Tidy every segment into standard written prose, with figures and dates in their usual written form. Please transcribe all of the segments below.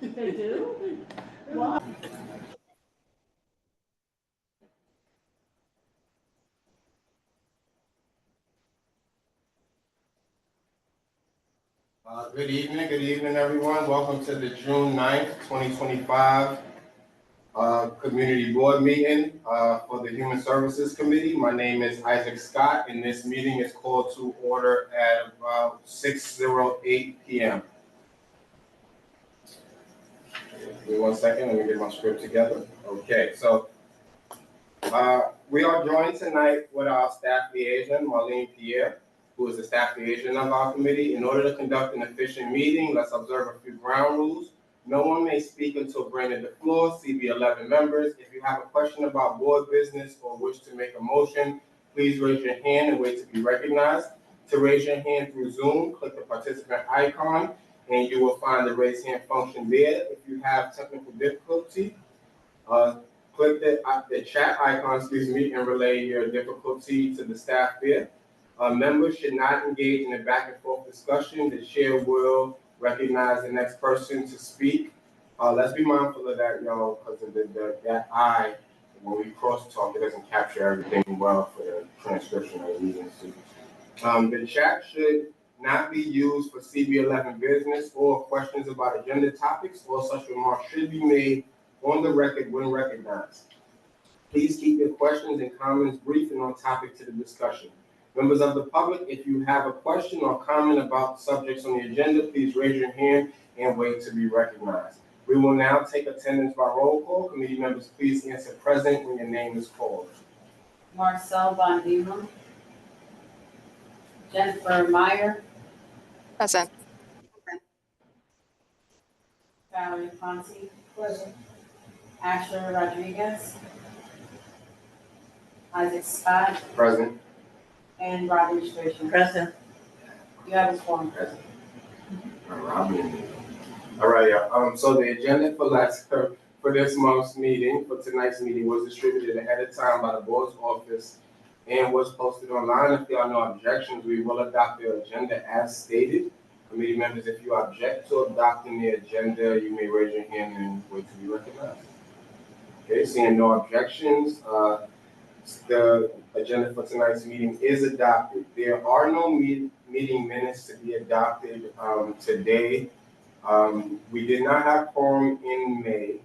They do? Wow. Good evening, everyone. Welcome to the June 9th, 2025 Community Board Meeting for the Human Services Committee. My name is Isaac Scott, and this meeting is called to order at about 6:08 p.m. Give me 1 second, let me get my script together. Okay, so we are joined tonight with our staff liaison, Marlene Pierre, who is the staff liaison of our committee. In order to conduct an efficient meeting, let's observe a few ground rules. No one may speak until granted the floor. CB11 members, if you have a question about board business or wish to make a motion, please raise your hand and wait to be recognized. To raise your hand through Zoom, click the participant icon and you will find the raise hand function there. If you have technical difficulty, click the chat icon, and relay your difficulty to the staff there. Members should not engage in a back and forth discussion. The chair will recognize the next person to speak. Let's be mindful of that, y'all, because of that I, when we cross talk, it doesn't capture everything well for the transcription of the meeting. The chat should not be used for CB11 business or questions about agenda topics, or such remarks should be made on the record when recognized. Please keep your questions and comments brief and on topic to the discussion. Members of the public, if you have a question or comment about subjects on the agenda, please raise your hand and wait to be recognized. We will now take attendance by roll call. Committee members, please answer present when your name is called. Marcel Bondima. Jennifer Meyer. Present. Valerie Fonsi. Present. Asher Rodriguez. Isaac Scott. Present. And Robin Station. Present. You have a form. Present. All right, so the agenda for this month's meeting, for tonight's meeting, was distributed ahead of time by the board's office and was posted online. If there are no objections, we will adopt the agenda as stated. Committee members, if you object to adopting the agenda, you may raise your hand and wait to be recognized. Okay, seeing no objections, the agenda for tonight's meeting is adopted. There are no meeting minutes to be adopted today. We did not have quorum in May,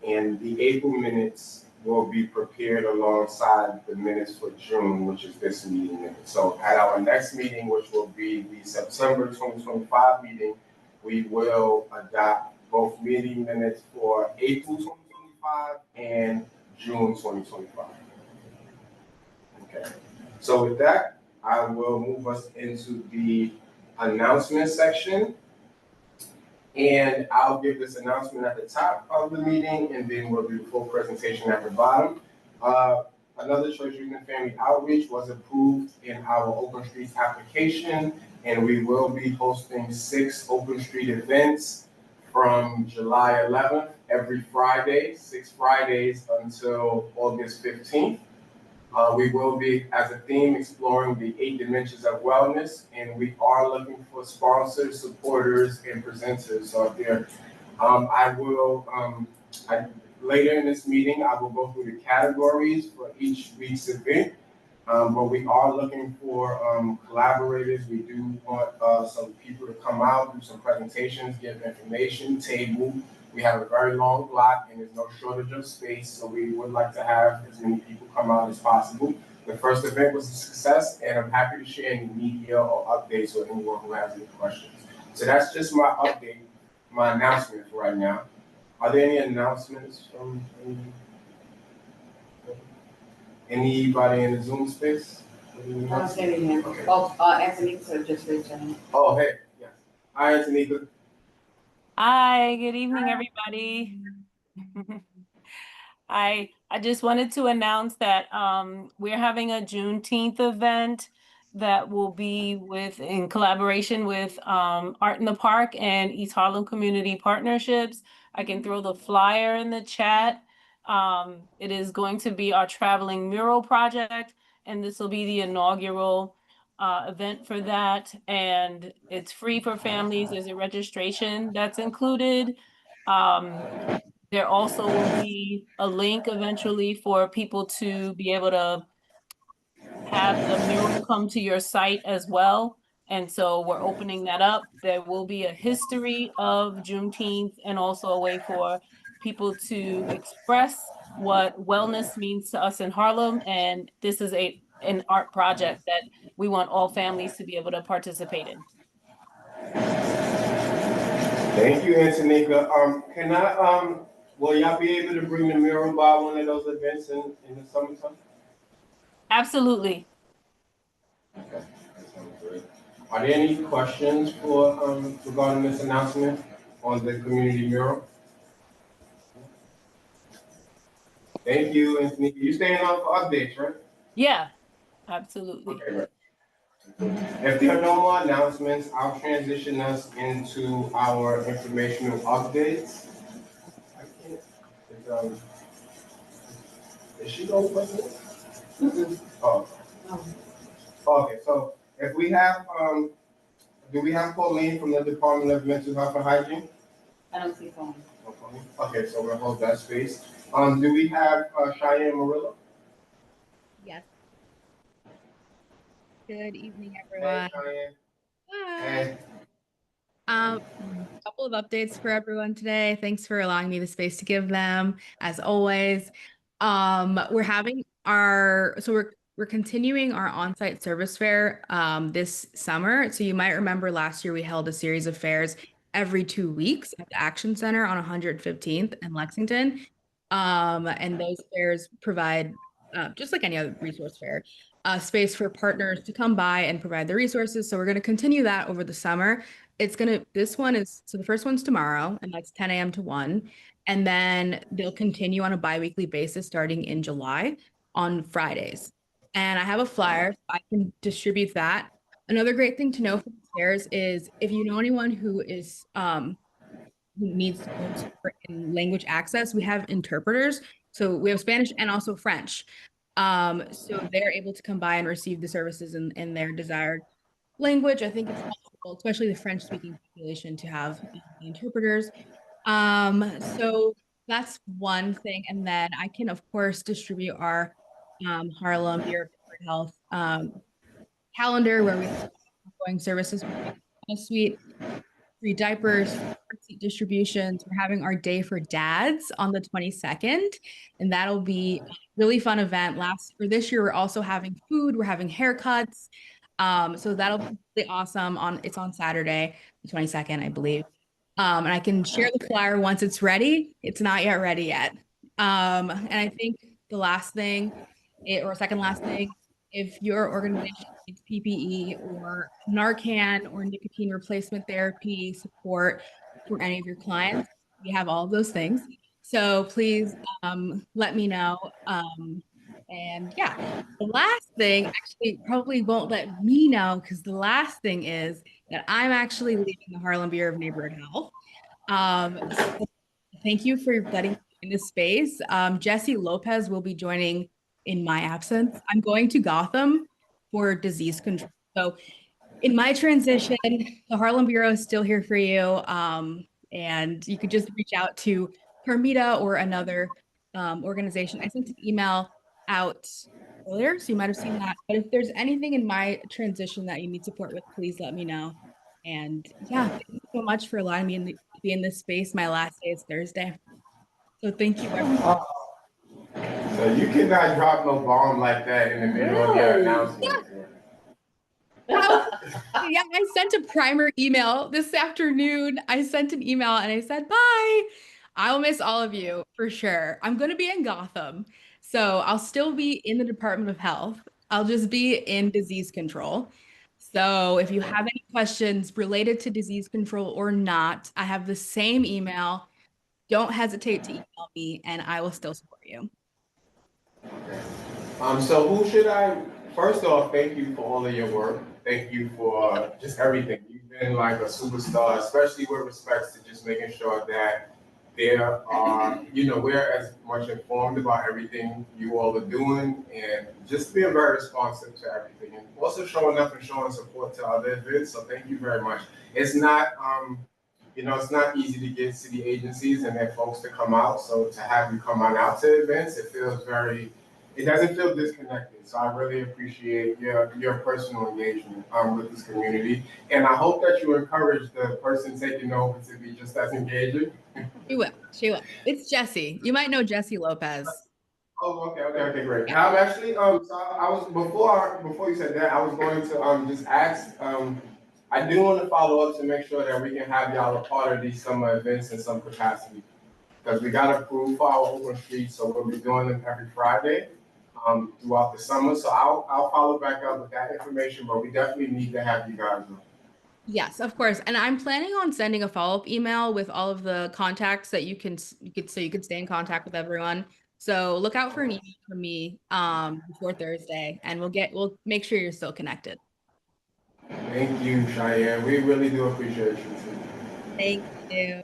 and the April minutes will be prepared alongside the minutes for June, which is this meeting minutes. So at our next meeting, which will be the September 2025 meeting, we will adopt both meeting minutes for April 2025 and June 2025. Okay, so with that, I will move us into the announcement section. And I'll give this announcement at the top of the meeting, and then we'll do the full presentation at the bottom. Another Church Youth and Family Outreach was approved in our Open Streets application, and we will be hosting 6 Open Street events from July 11th, every Friday, 6 Fridays until August 15th. We will be, as a theme, exploring the 8 dimensions of wellness, and we are looking for sponsors, supporters, and presenters. So if there, later in this meeting, I will go through the categories for each week's event, but we are looking for collaborators. We do want some people to come out, do some presentations, give information, table. We have a very long block and there's no shortage of space, so we would like to have as many people come out as possible. The first event was a success, and I'm happy to share any media or updates with anyone who has any questions. So that's just my update, my announcement for right now. Are there any announcements from anybody in the Zoom space? I'll say it again. Okay. Oh, Anthony, so just raise your hand. Oh, hey, yes. Hi, Anthony. Hi, good evening, everybody. I just wanted to announce that we're having a Juneteenth event that will be in collaboration with Art in the Park and East Harlem Community Partnerships. I can throw the flyer in the chat. It is going to be our traveling mural project, and this will be the inaugural event for that, and it's free for families. There's a registration that's included. There also will be a link eventually for people to be able to have the mural come to your site as well. And so we're opening that up. There will be a history of Juneteenth and also a way for people to express what wellness means to us in Harlem. And this is an art project that we want all families to be able to participate in. Thank you, Antonika. Will y'all be able to bring the mural by one of those events in the summertime? Absolutely. Okay, that sounds good. Are there any questions for regarding this announcement on the community mural? Thank you, Antonika. You staying on for updates, right? Yeah, absolutely. Okay, right. If there are no more announcements, I'll transition us into our informational updates. I can't. Is she going with it? Oh. Okay, so if we have, do we have Pauline from the Department of Mental Health and Hygiene? I don't see phone. No, Pauline. Okay, so we'll hold that space. Do we have Cheyenne Murillo? Yes. Good evening, Hey, everyone. Cheyenne. Hi. Hey. Couple of updates for everyone today. Thanks for allowing me the space to give them, as always. We're having we're continuing our on-site service fair this summer. So you might remember last year we held a series of fairs every 2 weeks at the Action Center on 115th and Lexington. And those fairs provide, just like any other resource fair, space for partners to come by and provide the resources. So we're going to continue that over the summer. The first one's tomorrow, and that's 10 a.m. to 1. And then they'll continue on a bi-weekly basis starting in July on Fridays. And I have a flyer, so I can distribute that. Another great thing to know for the fairs is if you know anyone who needs to go for language access, we have interpreters. So we have Spanish and also French. So they're able to come by and receive the services in their desired language. I think it's helpful, especially the French-speaking population, to have the interpreters. So that's one thing. And then I can, of course, distribute our Harlem Bureau of Health calendar where we have ongoing services suite, free diapers, seat distributions. We're having our Day for Dads on the 22nd, and that'll be a really fun event. This year, we're also having food. We're having haircuts. So that'll be really awesome. It's on Saturday, the 22nd, I believe. And I can share the flyer once it's ready. It's not yet ready yet. And I think the last thing, or second last thing, if your organization needs PPE or Narcan or nicotine replacement therapy support for any of your clients, we have all of those things. So please let me know. And yeah, the last thing actually probably won't let me know, because the last thing is that I'm actually leaving the Harlem Bureau of Neighborhood Health. So thank you for letting me in this space. Jesse Lopez will be joining in my absence. I'm going to Gotham for disease control. So in my transition, the Harlem Bureau is still here for you. And you could just reach out to Carmita or another organization. I sent an email out earlier, so you might have seen that. But if there's anything in my transition that you need support with, please let me know. And yeah, thank you so much for allowing me to be in this space. My last day is Thursday. So thank you, everyone. So you cannot drop no bomb like that in the middle of your announcement. Yeah, I sent a primer email this afternoon. I sent an email and I said, bye. I'll miss all of you for sure. I'm going to be in Gotham. So I'll still be in the Department of Health. I'll just be in disease control. So if you have any questions related to disease control or not, I have the same email. Don't hesitate to email me and I will still support you. So who should I, first off, thank you for all of your work. Thank you for just everything. You've been like a superstar, especially with respects to just making sure that there are, we're as much informed about everything you all are doing and just being very responsive to everything and also showing up and showing support to other events. So thank you very much. It's not, you know, it's not easy to get city agencies and their folks to come out. So to have you come on out to events, it doesn't feel disconnected. So I really appreciate your personal engagement with this community. And I hope that you encourage the person taking over to be just as engaging. She will. She will. It's Jessie. You might know Jessie Lopez. Oh, okay, great. I'm actually, so I was, before you said that, I was going to, just ask, I do want to follow up to make sure that we can have y'all a part of these summer events in some capacity. Because we got approved for our open streets, so we'll be doing them every Friday, throughout the summer. So I'll follow back up with that information, but we definitely need to have you guys on. Yes, of course. And I'm planning on sending a follow-up email with all of the contacts that you could stay in contact with everyone. So look out for an email from me before Thursday, and we'll make sure you're still connected. Thank you, Cheyenne. We really do appreciate you too. Thank you.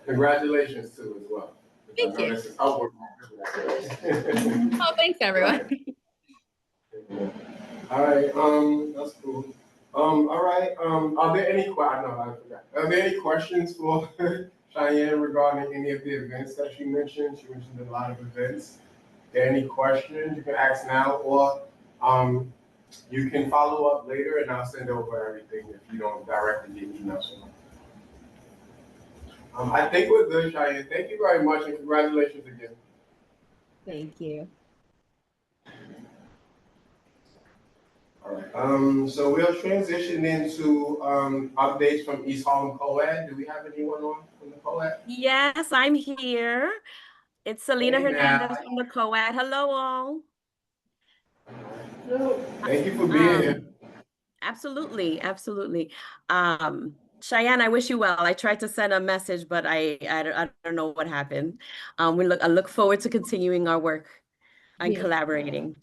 Congratulations too as well. Thank you. This is upward. Oh, thanks everyone. All right, that's cool. All right, are there any, I forgot. Are there any questions for Cheyenne regarding any of the events that she mentioned? She mentioned a lot of events. Are there any questions you can ask now, or you can follow up later and I'll send over everything if you don't directly get emails from me. I think we're good, Cheyenne. Thank you very much and congratulations again. Thank you. All right. So we'll transition into updates from East Harlem Co-ed. Do we have anyone on from the Co-ed? Yes, I'm here. It's Selena Hey, Hernandez now. from the Co-ed. Hello, all. Thank you for being here. Absolutely, absolutely. Cheyenne, I wish you well. I tried to send a message, but I don't know what happened. I look forward to continuing our work and collaborating.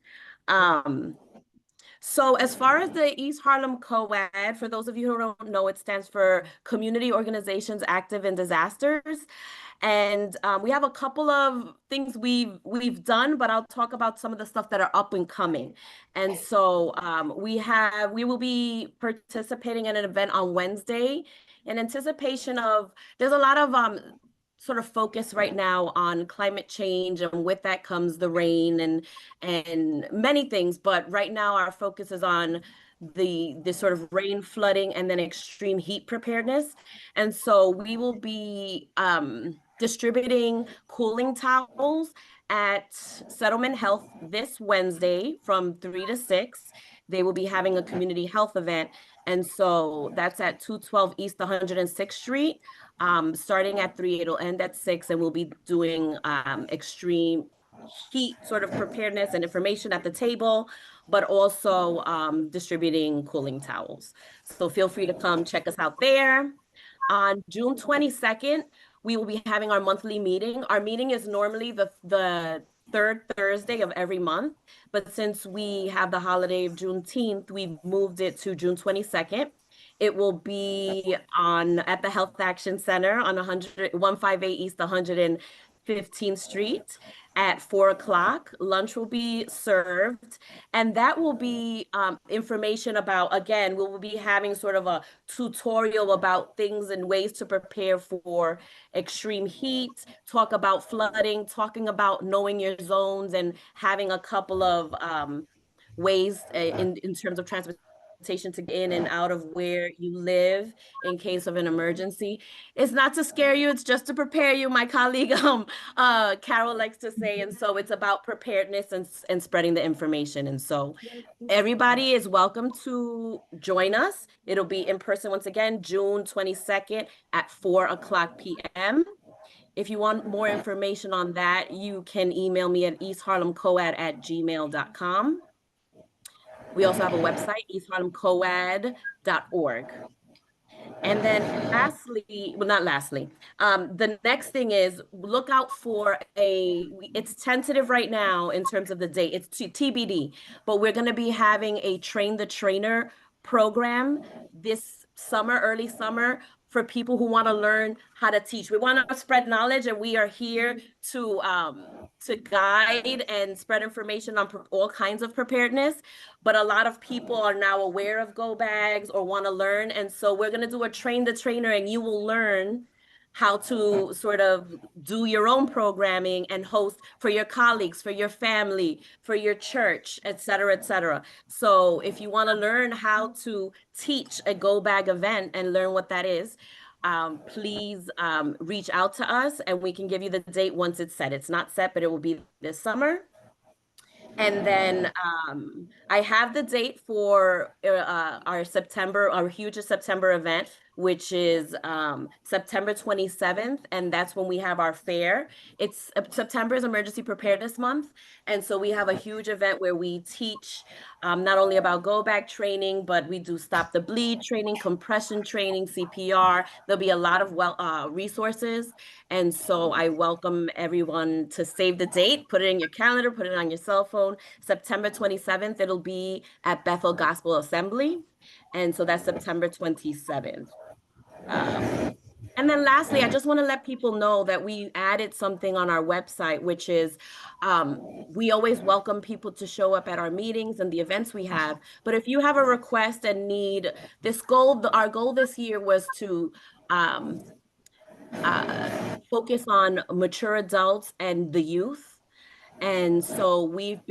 So as far as the East Harlem Co-ed, for those of you who don't know, it stands for Community Organizations Active in Disasters. And we have a couple of things we've done, but I'll talk about some of the stuff that are up and coming. And so we will be participating in an event on Wednesday in anticipation of, there's a lot of sort of focus right now on climate change, and with that comes the rain and many things. But right now our focus is on the sort of rain, flooding, and then extreme heat preparedness. And so we will be distributing cooling towels at Settlement Health this Wednesday from 3 to 6. They will be having a community health event. And so that's at 212 East 106th Street. Starting at 3, it'll end at 6, and we'll be doing extreme heat sort of preparedness and information at the table, but also distributing cooling towels. So feel free to come check us out there. On June 22nd, we will be having our monthly meeting. Our meeting is normally the third Thursday of every month, but since we have the holiday of Juneteenth, we've moved it to June 22nd. It will be at the Health Action Center on 158 East 115th Street at 4 o'clock. Lunch will be served, and that will be information about, again, we will be having sort of a tutorial about things and ways to prepare for extreme heat, talk about flooding, talking about knowing your zones, and having a couple of ways in terms of transportation to get in and out of where you live in case of an emergency. It's not to scare you, it's just to prepare you, my colleague Carol likes to say. And so it's about preparedness and spreading the information. And so everybody is welcome to join us. It'll be in person once again, June 22nd at 4 o'clock p.m. If you want more information on that, you can email me at eastharlemcoed@gmail.com. We also have a website, eastharlemcoed.org. And then lastly, well, not lastly, the next thing is look out for it's tentative right now in terms of the date, it's TBD, but we're going to be having a Train the Trainer program this summer, early summer, for people who want to learn how to teach. We want to spread knowledge, and we are here to guide and spread information on all kinds of preparedness. But a lot of people are now aware of go bags or want to learn, and so we're going to do a train the trainer, and you will learn how to sort of do your own programming and host for your colleagues, for your family, for your church, et cetera, et cetera. So if you want to learn how to teach a Go Bag event and learn what that is, please reach out to us and we can give you the date once it's set. It's not set, but it will be this summer. And then I have the date for our hugest September event, which is September 27th. And that's when we have our fair. It's September is Emergency Preparedness Month. And so we have a huge event where we teach not only about go bag training, but we do stop the bleed training, compression training, CPR. There'll be a lot of resources. And so I welcome everyone to save the date, put it in your calendar, put it on your cell phone. September 27th, it'll be at Bethel Gospel Assembly. And so that's September 27th. And then lastly, I just want to let people know that we added something on our website, which is we always welcome people to show up at our meetings and the events we have. But if you have a request and need this goal, our goal this year was to focus on mature adults and the youth. And so we've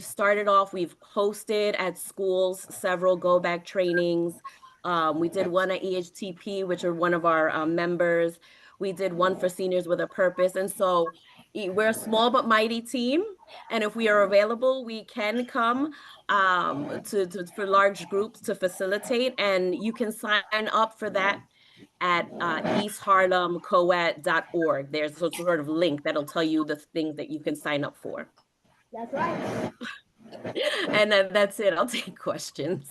started off, we've hosted at schools several Go Back trainings. We did one at EHTP, which are one of our members. We did one for Seniors with a Purpose. And so we're a small but mighty team. And if we are available, we can come for large groups to facilitate. And you can sign up for that at eastharlemcoed.org. There's a sort of link that'll tell you the things that you can sign up for. That's right. And then that's it. I'll take questions.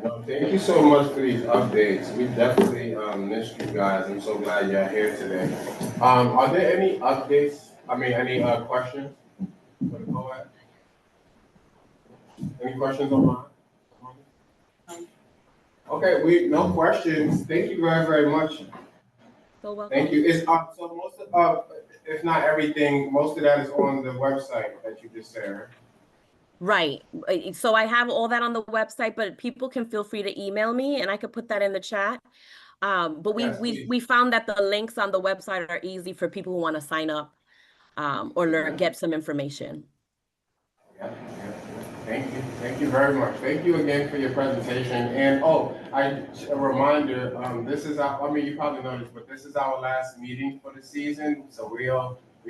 Well, thank you so much for these updates. We definitely missed you guys. I'm so glad you're here today. Are there any updates? Any questions for the co-ed? Any questions online? Okay, no questions. Thank you very, very much. So welcome. Thank you. It's so most of, if not everything, most of that is on the website that you just said. Right. So I have all that on the website, but people can feel free to email me and I could put that in the chat. But we found that the links on the website are easy for people who want to sign up or get some information. Yeah. Thank you. Thank you very much. Thank you again for your presentation. And a reminder, this is you probably noticed, but this is our last meeting for the season. So we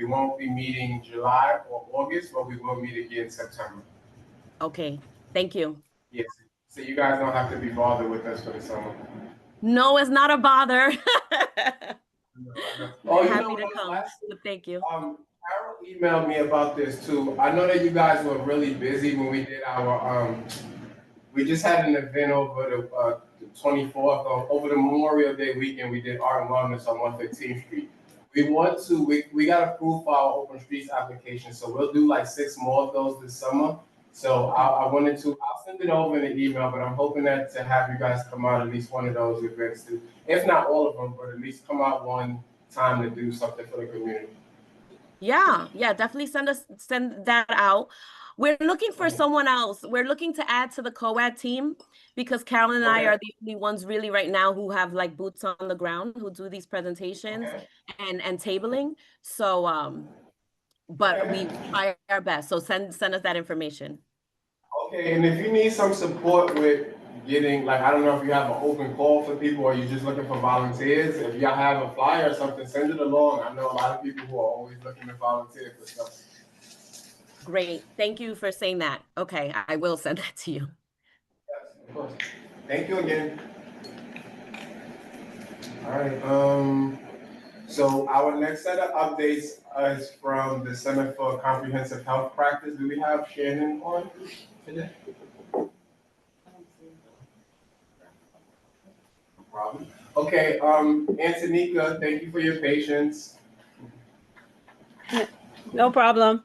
won't be meeting July or August, but we will meet again in September. Okay. Thank you. Yes. So you guys don't have to be bothered with us for the summer. No, it's not a bother. Happy to come. Thank you. Carol emailed me about this too. I know that you guys were really busy when we did our we just had an event over the 24th over the Memorial Day weekend. We did Art and Wellness on 115th Street. We got approved for our Open Streets application, so we'll do like 6 more of those this summer. So I'll send it over in an email, but I'm hoping that to have you guys come out at least one of those events too. If not all of them, but at least come out one time to do something for the community. Yeah, definitely send that out. We're looking for someone else. We're looking to add to the co-ed team because Carolyn and I are the only ones really right now who have like boots on the ground who do these presentations and tabling. So but we try our best. So send us that information. Okay, and if you need some support with getting, I don't know if you have an open call for people or you're just looking for volunteers. If y'all have a flyer or something, send it along. I know a lot of people who are always looking to volunteer for stuff. Great. Thank you for saying that. Okay, I will send that to you. Yes, of course. Thank you again. All right. So our next set of updates is from the Center for Comprehensive Health Practice. Do we have Shannon on today? No problem. Okay, Antonika, thank you for your patience. No problem.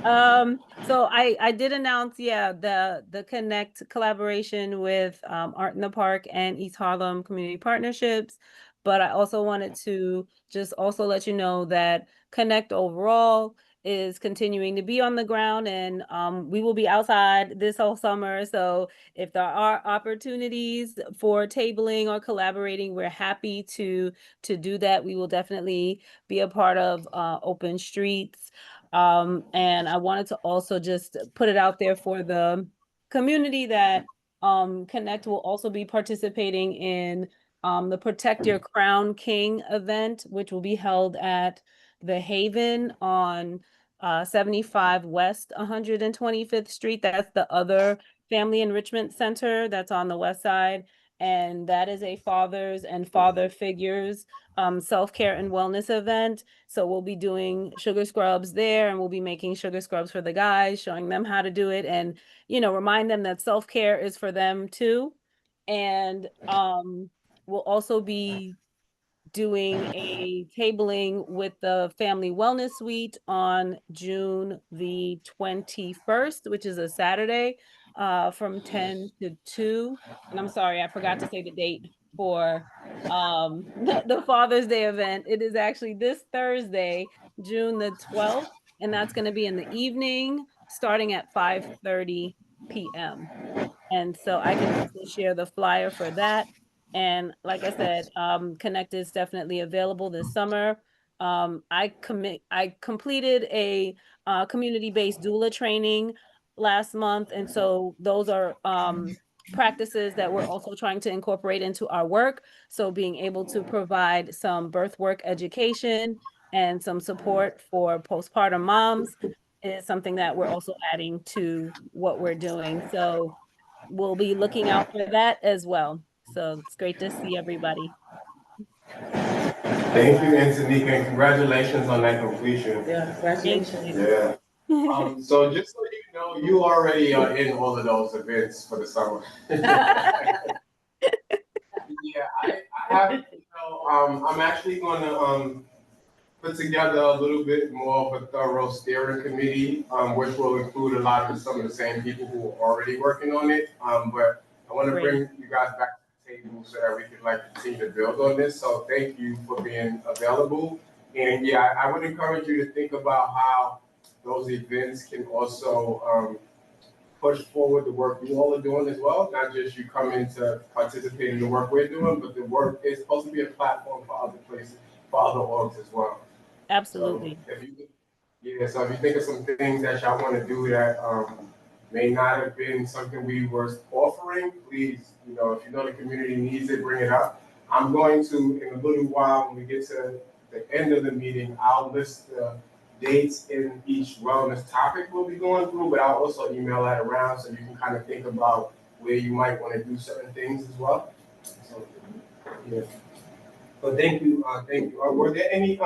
So I did announce, yeah, the Connect collaboration with Art in the Park and East Harlem Community Partnerships. But I also wanted to just also let you know that Connect overall is continuing to be on the ground, and we will be outside this whole summer. So if there are opportunities for tabling or collaborating, we're happy to do that. We will definitely be a part of Open Streets. And I wanted to also just put it out there for the community that Connect will also be participating in the Protect Your Crown King event, which will be held at the Haven on 75 West 125th Street. That's the other family enrichment center that's on the west side. And that is a fathers and father figures self-care and wellness event. So we'll be doing sugar scrubs there, and we'll be making sugar scrubs for the guys, showing them how to do it, and remind them that self-care is for them too. And we'll also be doing a tabling with the Family Wellness Suite on June the 21st, which is a Saturday, from 10 to 2. And I'm sorry, I forgot to say the date for the Father's Day event. It is actually this Thursday, June the 12th, and that's going to be in the evening, starting at 5:30 p.m. And so I can also share the flyer for that. And like I said, Connect is definitely available this summer. I completed a community-based doula training last month, and so those are practices that we're also trying to incorporate into our work. So being able to provide some birth work education and some support for postpartum moms is something that we're also adding to what we're doing. So we'll be looking out for that as well. So it's great to see everybody. Thank you, Antonika, and congratulations on that completion. Yeah, congratulations. Yeah. So just so you know, you already are in all of those events for the summer. Yeah, I have, I'm actually gonna put together a little bit more of a thorough steering committee, which will include a lot of some of the same people who are already working on it. But I want to Great. bring you guys back to the table so that we can continue to build on this. So thank you for being available. And yeah, I would encourage you to think about how those events can also push forward the work you all are doing as well. Not just you coming to participate in the work we're doing, but the work is supposed to be a platform for other places, for other orgs as well. Absolutely. So so if you think of some things that y'all want to do that may not have been something we were offering, please, if you know the community needs it, bring it up. I'm going to, in a little while, when we get to the end of the meeting, I'll list the dates in each wellness topic we'll be going through, but I'll also email that around so you can kind of think about where you might want to do certain things as well. So, yeah. But thank you, thank you. Were there any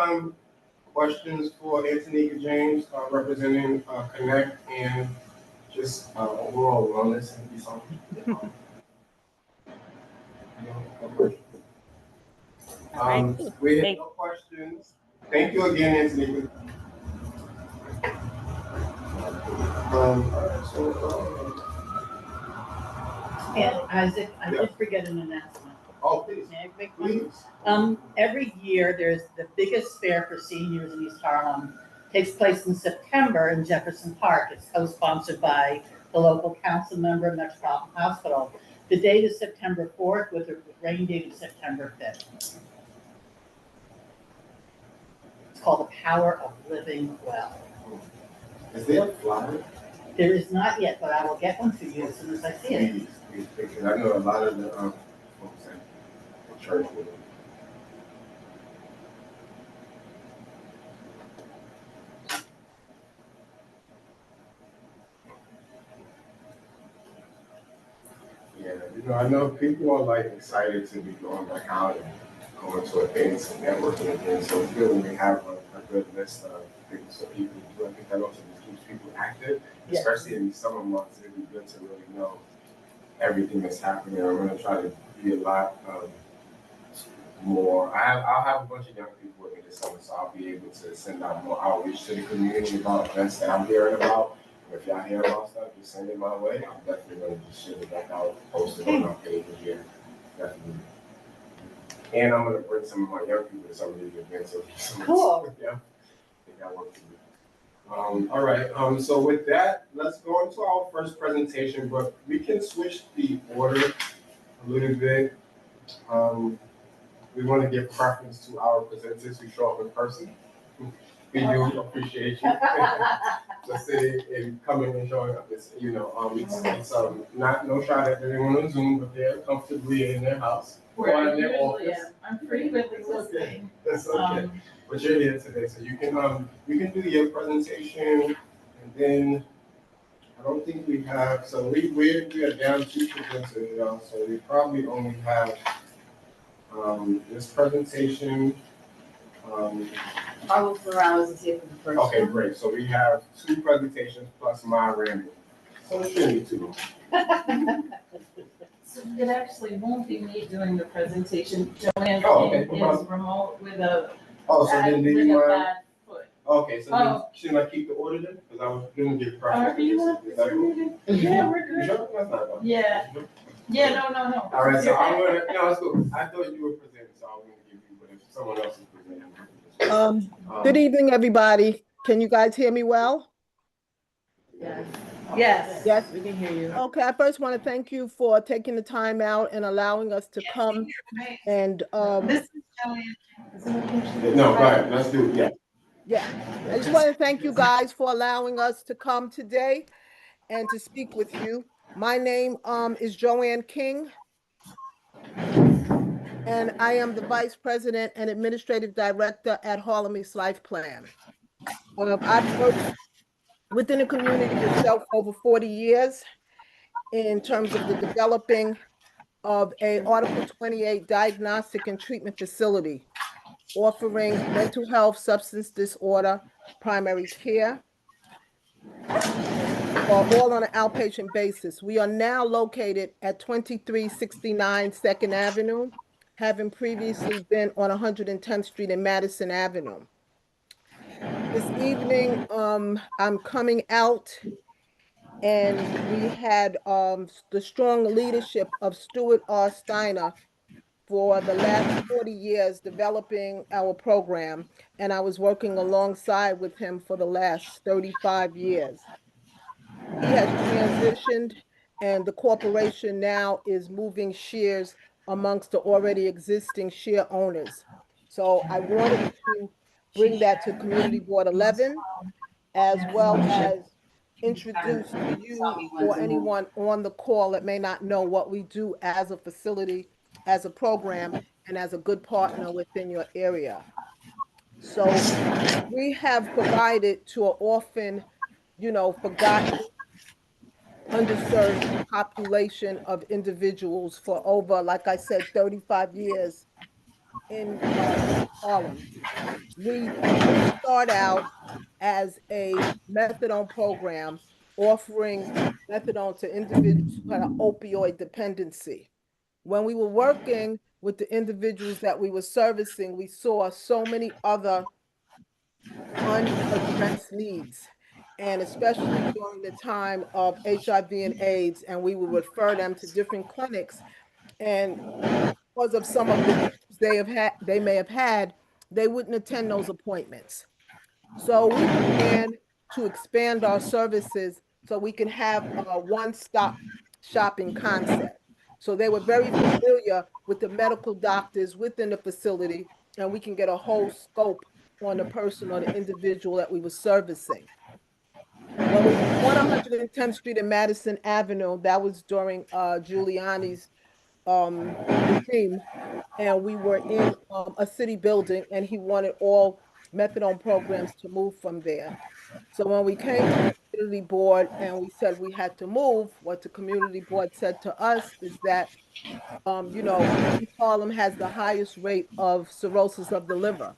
questions for Antonika James, representing Connect and just overall wellness and peace? We have no questions. Thank you again, Antonika. And Isaac, I did forget an announcement. Oh, please. May I make one? Every year, there's the biggest fair for seniors in East Harlem. Takes place in September in Jefferson Park. It's co-sponsored by the local council member, Metropolitan Hospital. The date is September 4th with a rain date of September 5th. It's called The Power of Living Well. Is there a flyer? There is not yet, but I will get one for you as soon as I see it. Please, because I know a lot of the folks at the church will. Yeah, I know people are excited to be going back out and going to events and networking again. So it's good when we have a good list of things for people to do. I think that also just keeps people active, especially in these summer months. It'd be good to really know everything that's happening. I'm going to try to be a lot more. I'll have a bunch of young people with me this summer, so I'll be able to send out more outreach to the community about events that I'm hearing about. If y'all hear about stuff, just send it my way. I'm definitely going to just share it back out, post it on our page here. Definitely. And I'm going to bring some of my young people to some of these events. Cool. Yeah, they got work to do. All right, so with that, let's go into our first presentation, but we can switch the order a little bit. We want to give preference to our presenters who show up in person. We do appreciate you. The city and coming and showing up. It's it's not no shot at everyone on Zoom, but they're comfortably in their house or in their office. I'm frequently listening. That's okay. But you're here today, so you can do your presentation, and then I don't think we have. So we are down 2 presenters, y'all. So we probably only have this presentation. Carlos Morales is here for the first. Okay, great. So we have 2 presentations plus my random. So it shouldn't be too long. So it actually won't be me doing the presentation. Joanne Okay, is remote with a Oh, so then do you mind? bad foot. Okay, so then shouldn't I keep the order then? Because I was gonna give preference. However you want. Is that cool? Yeah, we're You good. sure? That's not bad. Yeah. Yeah, no. All right, so I'm gonna, no, it's cool. I thought you were presenting, so I was gonna give you, but if someone else is presenting. Good evening, everybody. Can you guys hear me well? Yes. Yes. We can hear you. Okay, I first want to thank you for taking the time out and allowing us to come and, This is Joanne. No, go ahead, let's do it, yeah. yeah. I just want to thank you guys for allowing us to come today and to speak with you. My name is Joanne King, and I am the Vice President and Administrative Director at Harlem East Life Plan. I've worked within the community itself over 40 years in terms of the developing of a Article 28 diagnostic and treatment facility offering mental health, substance disorder, primary care, all on an outpatient basis. We are now located at 2369 2nd Avenue, having previously been on 110th Street and Madison Avenue. This evening, I'm coming out, and we had the strong leadership of Stuart R. Steiner for the last 40 years developing our program, and I was working alongside with him for the last 35 years. He has transitioned, and the corporation now is moving shares amongst the already existing share owners. So I wanted to bring that to Community Board 11, as well as introduce to you or anyone on the call that may not know what we do as a facility, as a program, and as a good partner within your area. So we have provided to an often, forgotten, underserved population of individuals for over, like I said, 35 years in Harlem. We start out as a methadone program offering methadone to individuals who had an opioid dependency. When we were working with the individuals that we were servicing, we saw so many other unaddressed needs, and especially during the time of HIV and AIDS, and we would refer them to different clinics, and because of some of the issues they may have had, they wouldn't attend those appointments. So we began to expand our services so we can have a one-stop shopping concept. So they were very familiar with the medical doctors within the facility, and we can get a whole scope on the person or the individual that we were servicing. When we were on 110th Street and Madison Avenue, that was during Giuliani's regime, and we were in a city building, and he wanted all methadone programs to move from there. So when we came to the community board and we said we had to move, what the community board said to us is that, East Harlem has the highest rate of cirrhosis of the liver.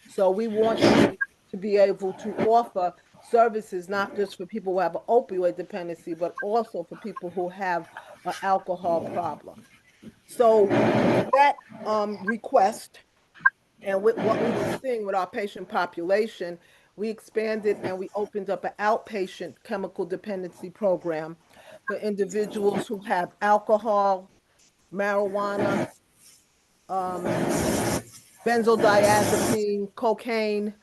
So we want to be able to offer services not just for people who have an opioid dependency, but also for people who have an alcohol problem. So that request and with what we were seeing with our patient population, we expanded and we opened up an outpatient chemical dependency program for individuals who have alcohol, marijuana, um, benzodiazepine, cocaine,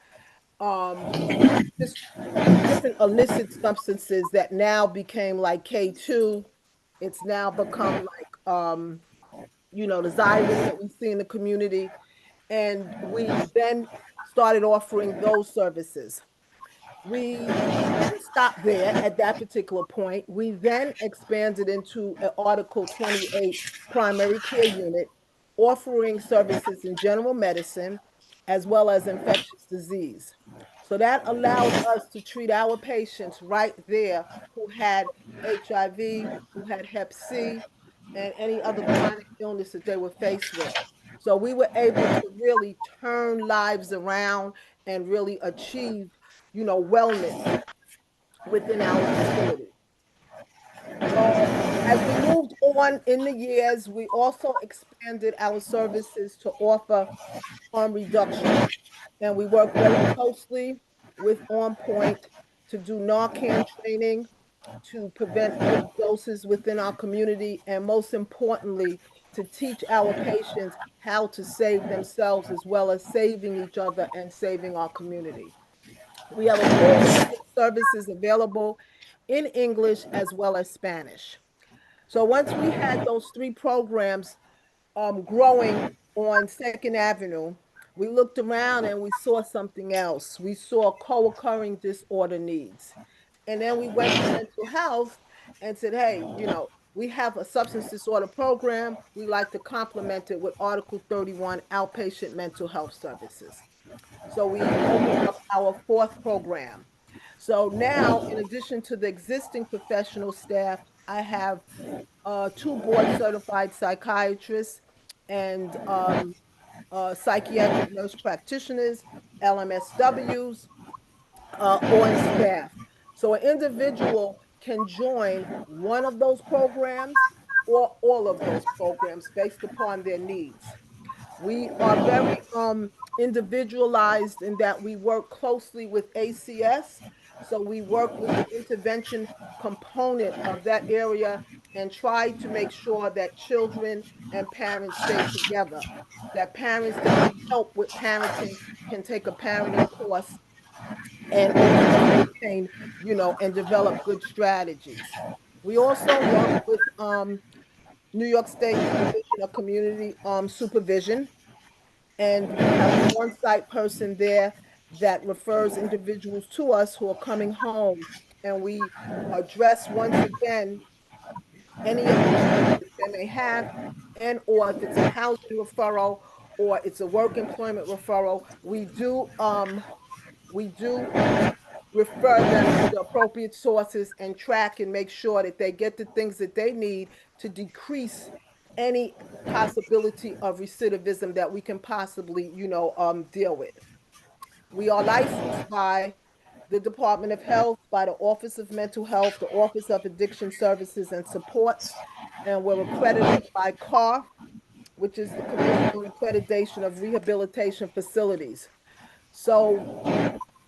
just different illicit substances that now became like K2. It's now become like, the Xyris that we see in the community. And we then started offering those services. We didn't stop there at that particular point. We then expanded into an Article 28 primary care unit, offering services in general medicine as well as infectious disease. So that allowed us to treat our patients right there who had HIV, who had Hep C, and any other chronic illness that they were faced with. So we were able to really turn lives around and really achieve, wellness within our facility. As we moved on in the years, we also expanded our services to offer harm reduction. And we work very closely with On Point to do Narcan training to prevent overdoses within our community, and most importantly, to teach our patients how to save themselves as well as saving each other and saving our community. We have a full suite of services available in English as well as Spanish. So once we had those three programs growing on Second Avenue, we looked around and we saw something else. We saw co-occurring disorder needs. And then we went to mental health and said, hey, we have a substance disorder program. We like to complement it with Article 31 outpatient mental health services. So we opened up our fourth program. So now, in addition to the existing professional staff, I have two board certified psychiatrists and psychiatric nurse practitioners, LMSWs, on staff. So an individual can join one of those programs or all of those programs based upon their needs. We are very individualized in that we work closely with ACS. So we work with the intervention component of that area and try to make sure that children and parents stay together, that parents that need help with parenting can take a parenting course and also maintain, and develop good strategies. We also work with New York State Division of Community Supervision, and we have an on-site person there that refers individuals to us who are coming home, and we address once again any of the challenges they may have, and or if it's a housing referral or it's a work employment referral, we do refer them to the appropriate sources and track and make sure that they get the things that they need to decrease any possibility of recidivism that we can possibly, deal with. We are licensed by the Department of Health, by the Office of Mental Health, the Office of Addiction Services and Supports, and we're accredited by CAR, which is the Commission on Accreditation of Rehabilitation Facilities. So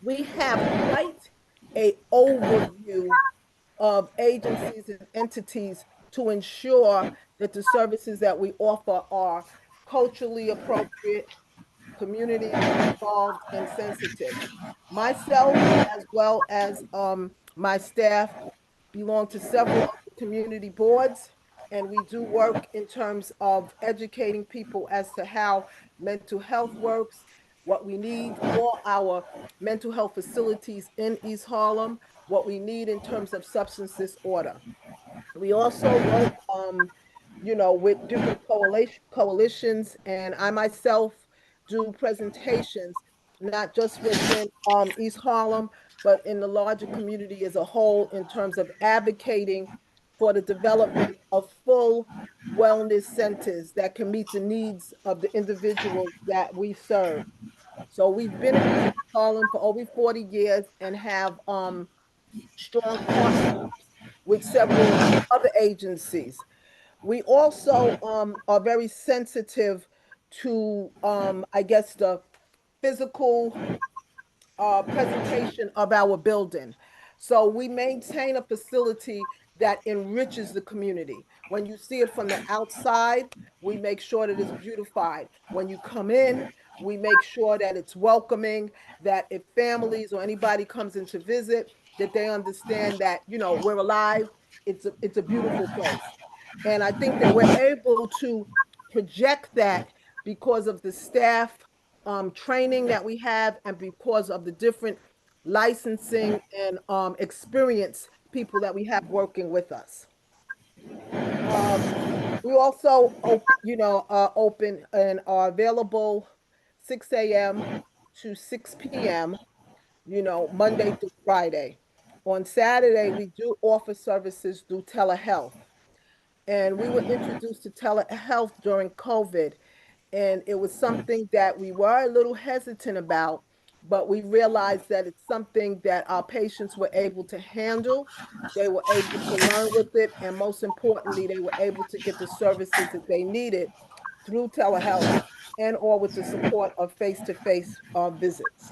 we have quite a overview of agencies and entities to ensure that the services that we offer are culturally appropriate, community involved, and sensitive. Myself, as well as my staff, belong to several of the community boards, and we do work in terms of educating people as to how mental health works, what we need for our mental health facilities in East Harlem, what we need in terms of substance disorder. We also work, with different coalitions, and I myself do presentations, not just within East Harlem, but in the larger community as a whole in terms of advocating for the development of full wellness centers that can meet the needs of the individuals that we serve. So we've been in East Harlem for over 40 years and have strong partnerships with several other agencies. We also are very sensitive to, I guess, the physical presentation of our building. So we maintain a facility that enriches the community. When you see it from the outside, we make sure that it's beautified. When you come in, we make sure that it's welcoming, that if families or anybody comes in to visit, that they understand that, you know, we're alive. It's a beautiful place. And I think that we're able to project that because of the staff training that we have and because of the different licensing and experience people that we have working with us. We also open and are available 6 a.m. to 6 p.m., Monday through Friday. On Saturday, we do offer services through telehealth. And we were introduced to telehealth during COVID. And it was something that we were a little hesitant about, but we realized that it's something that our patients were able to handle. They were able to learn with it. And most importantly, they were able to get the services that they needed through telehealth and or with the support of face-to-face visits.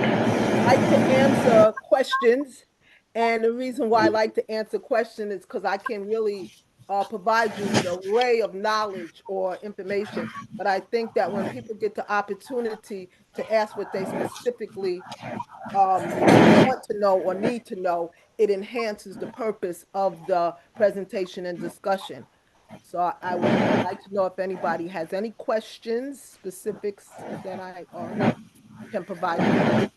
I like to answer questions. And the reason why I like to answer questions is because I can really provide you with an array of knowledge or information. But I think that when people get the opportunity to ask what they specifically want to know or need to know, it enhances the purpose of the presentation and discussion. So I would like to know if anybody has any questions, specifics that I can provide you with.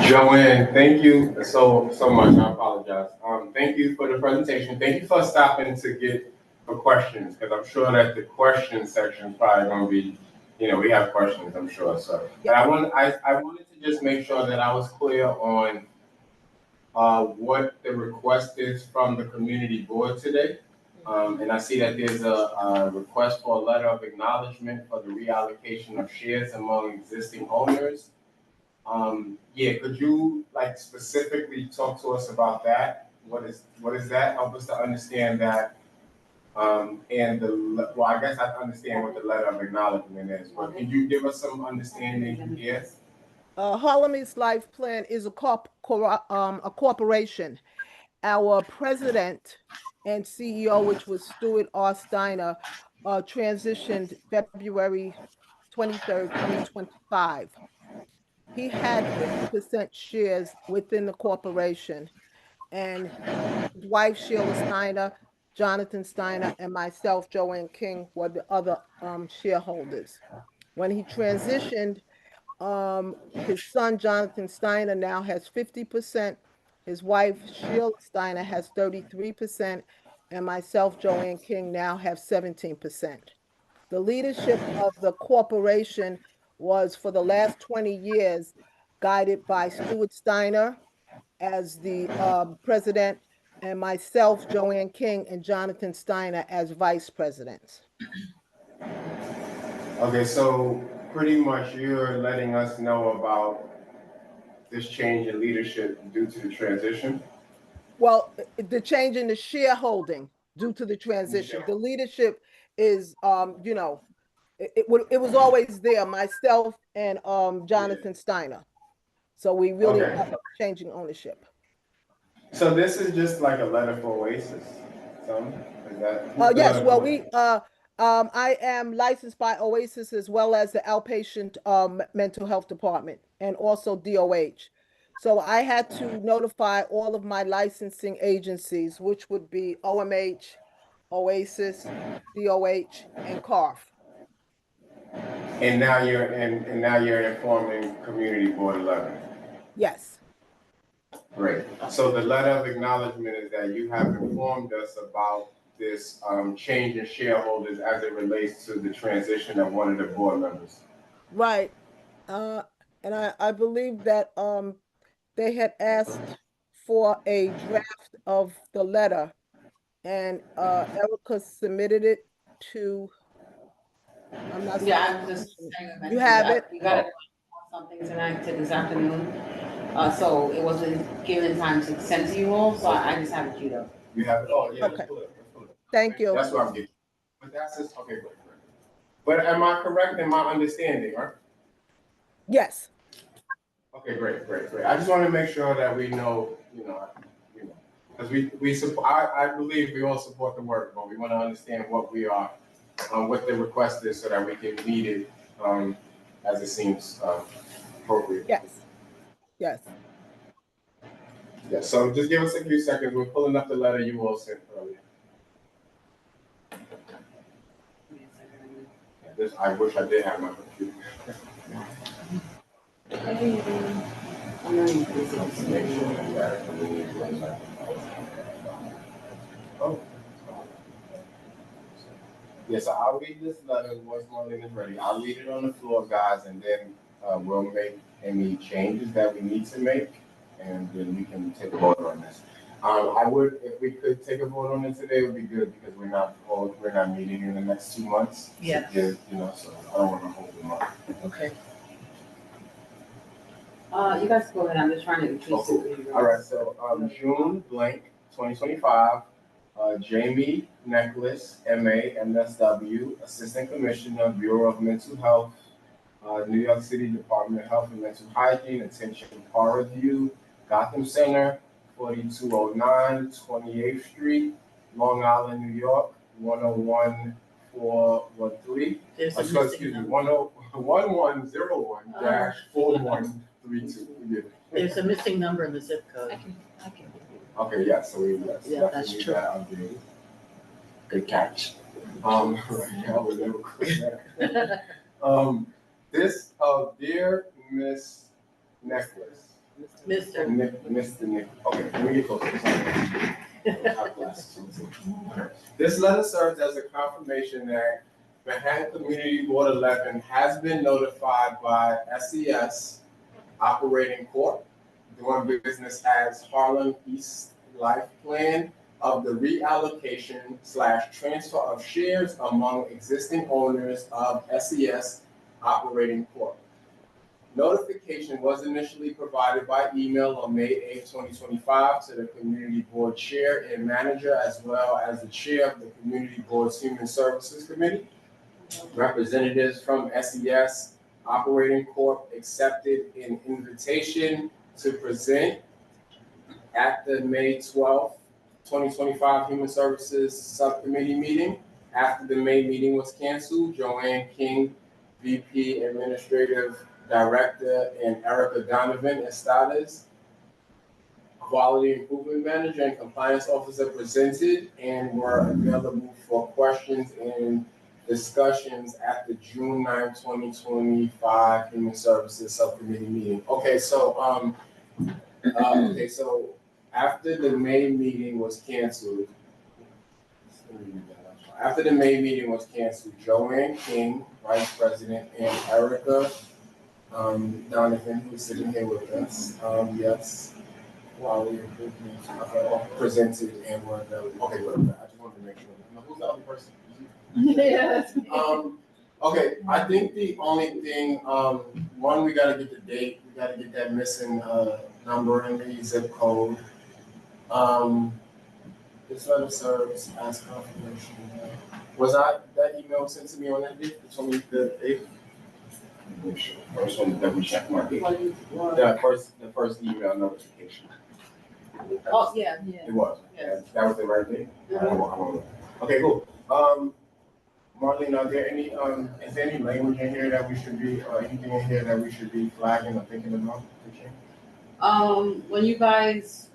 Joanne, thank you so much. I apologize. Thank you for the presentation. Thank you for stopping to get for questions, because I'm sure that the question section is probably going to be, we have questions, I'm sure. So, but I wanted to just make sure that I was clear on what the request is from the community board today. And I see that there's a request for a letter of acknowledgement for the reallocation of shares among existing owners. Yeah, could you like specifically talk to us about that? What is that? Help us to understand that. Well, I guess I understand what the letter of acknowledgement is, but can you give us some understanding here? Harlem East Life Plan is a corporation. Our president and CEO, which was Stuart R. Steiner, transitioned February 23rd, 2025. He had 50% shares within the corporation, and his wife, Sheila Steiner, Jonathan Steiner, and myself, Joanne King, were the other shareholders. When he transitioned, his son, Jonathan Steiner, now has 50%. His wife, Sheila Steiner, has 33%. And myself, Joanne King, now have 17%. The leadership of the corporation was for the last 20 years guided by Stuart Steiner as the president, and myself, Joanne King, and Jonathan Steiner as vice presidents. Okay, so pretty much you're letting us know about this change in leadership due to the transition? Well, the change in the shareholding due to the transition. The leadership is, it was always there, myself and Jonathan Steiner. So we really are changing ownership. So this is just like a letter for Oasis. Yes, well, I am licensed by Oasis as well as the outpatient mental health department and also DOH. So I had to notify all of my licensing agencies, which would be OMH, Oasis, DOH, and CARF. And now you're informing Community Board 11. Yes. Great. So the letter of acknowledgement is that you have informed us about this change in shareholders as it relates to the transition of one of the board members. Right. And I believe that they had asked for a draft of the letter, and Erica submitted it to. I'm not. Yeah, I'm just saying that You have it. we got something tonight to this afternoon. So it wasn't given time to send to you all, so I just have it queued up. You have it, oh, yeah, Okay. let's pull it, let's pull it. Thank you. That's what I'm getting. But that's just, okay, great, great. But am I correct in my understanding, right? Yes. Okay, great, great, great. I just want to make sure that we know, because I believe we all support the work, but we want to understand what we are, what the request is so that we can meet it, as it seems, appropriate. Yes. Yes. Yeah, so just give us a few seconds. We're pulling up the letter you all sent earlier. I wish I did have my computer. Oh. Yes, so I'll read this letter once Marlene is ready. I'll read it on the floor, guys, and then we'll make any changes that we need to make, and then we can take a vote on this. I would, if we could take a vote on it today, it would be good because we're not meeting in the next 2 months. Yeah. So I don't want to hold them up. Okay. You guys go ahead, I'm just trying to increase Okay. it. All right, so June blank 2025, Jamie Necklace, MA, MSW, Assistant Commissioner, Bureau of Mental Health, New York City Department of Health and Mental Hygiene, attention Par Review, Gotham Center, 4209 28th Street, Long Island, New York, 101413. There's a Excuse missing me, number. 1101-4132. There's a missing number in the zip code. Okay, yeah, so we, yes, Yeah, that's definitely true. that update. Good catch. Right now, we'll never quit that. This, dear Miss Necklace. Mr. Mr. Nick, okay, let me get closer. Have glasses. This letter serves as a confirmation that Manhattan Community Board 11 has been notified by SES Operating Corp, doing business as Harlem East Life Plan, of the reallocation/transfer of shares among existing owners of SES Operating Corp. Notification was initially provided by email on May 8, 2025 to the Community Board Chair and Manager, as well as the Chair of the Community Board's Human Services Committee. Representatives from SES Operating Corp. accepted an invitation to present at the May 12th, 2025 Human Services Subcommittee meeting. After the May meeting was canceled, Joanne King, VP Administrative Director, and Erica Donovan Estades, Quality Improvement Manager and Compliance Officer, presented and were available for questions and discussions at the June 9, 2025 Human Services Subcommittee meeting. Okay, so after the May meeting was canceled, Joanne King, Vice President, and Erica Donovan, who's sitting here with us, yes, while we presented and were available. Okay, good. I just wanted to make sure. Now, who's the other person? Yeah. Okay, I think the only thing, one, we gotta get the date, we gotta get that missing number in the zip code. This letter serves as confirmation. Was that email sent to me on that date, the 28th? First one to double check my date. The first email notification. Oh, yeah. It was. Yes. That was the right date? Okay, cool. Marlene, are there any, is there any language in here that we should be, or anything in here that we should be flagging or thinking about? When you guys,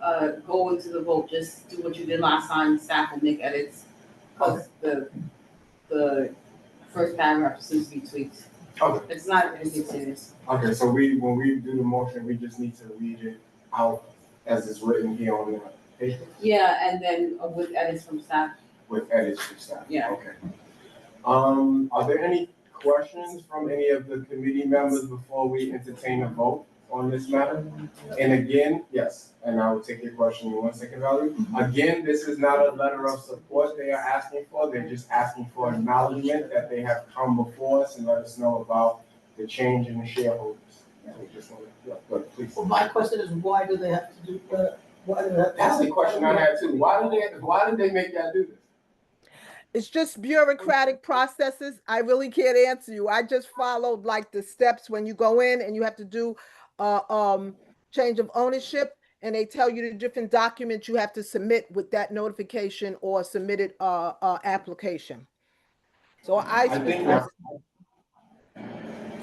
go into the vote, just do what you did last time, staff will make edits. Cause the first paragraph seems to be tweaked. Okay. It's not anything serious. Okay, so when we do the motion, we just need to read it out as it's written here on the paper? Yeah, and then with edits from staff. With edits from staff? Yeah. Okay. Are there any questions from any of the committee members before we entertain a vote on this matter? And again, yes, and I will take your question in 1 second, Valerie. Again, this is not a letter of support they are asking for. They're just asking for acknowledgement that they have come before us and let us know about the change in the shareholders. Please. Well, my question is, why do they have to do, why do they have to? That's the question I had too. Why did they make y'all do this? It's just bureaucratic processes. I really can't answer you. I just followed like the steps when you go in and you have to do change of ownership, and they tell you the different documents you have to submit with that notification or submitted application. So I think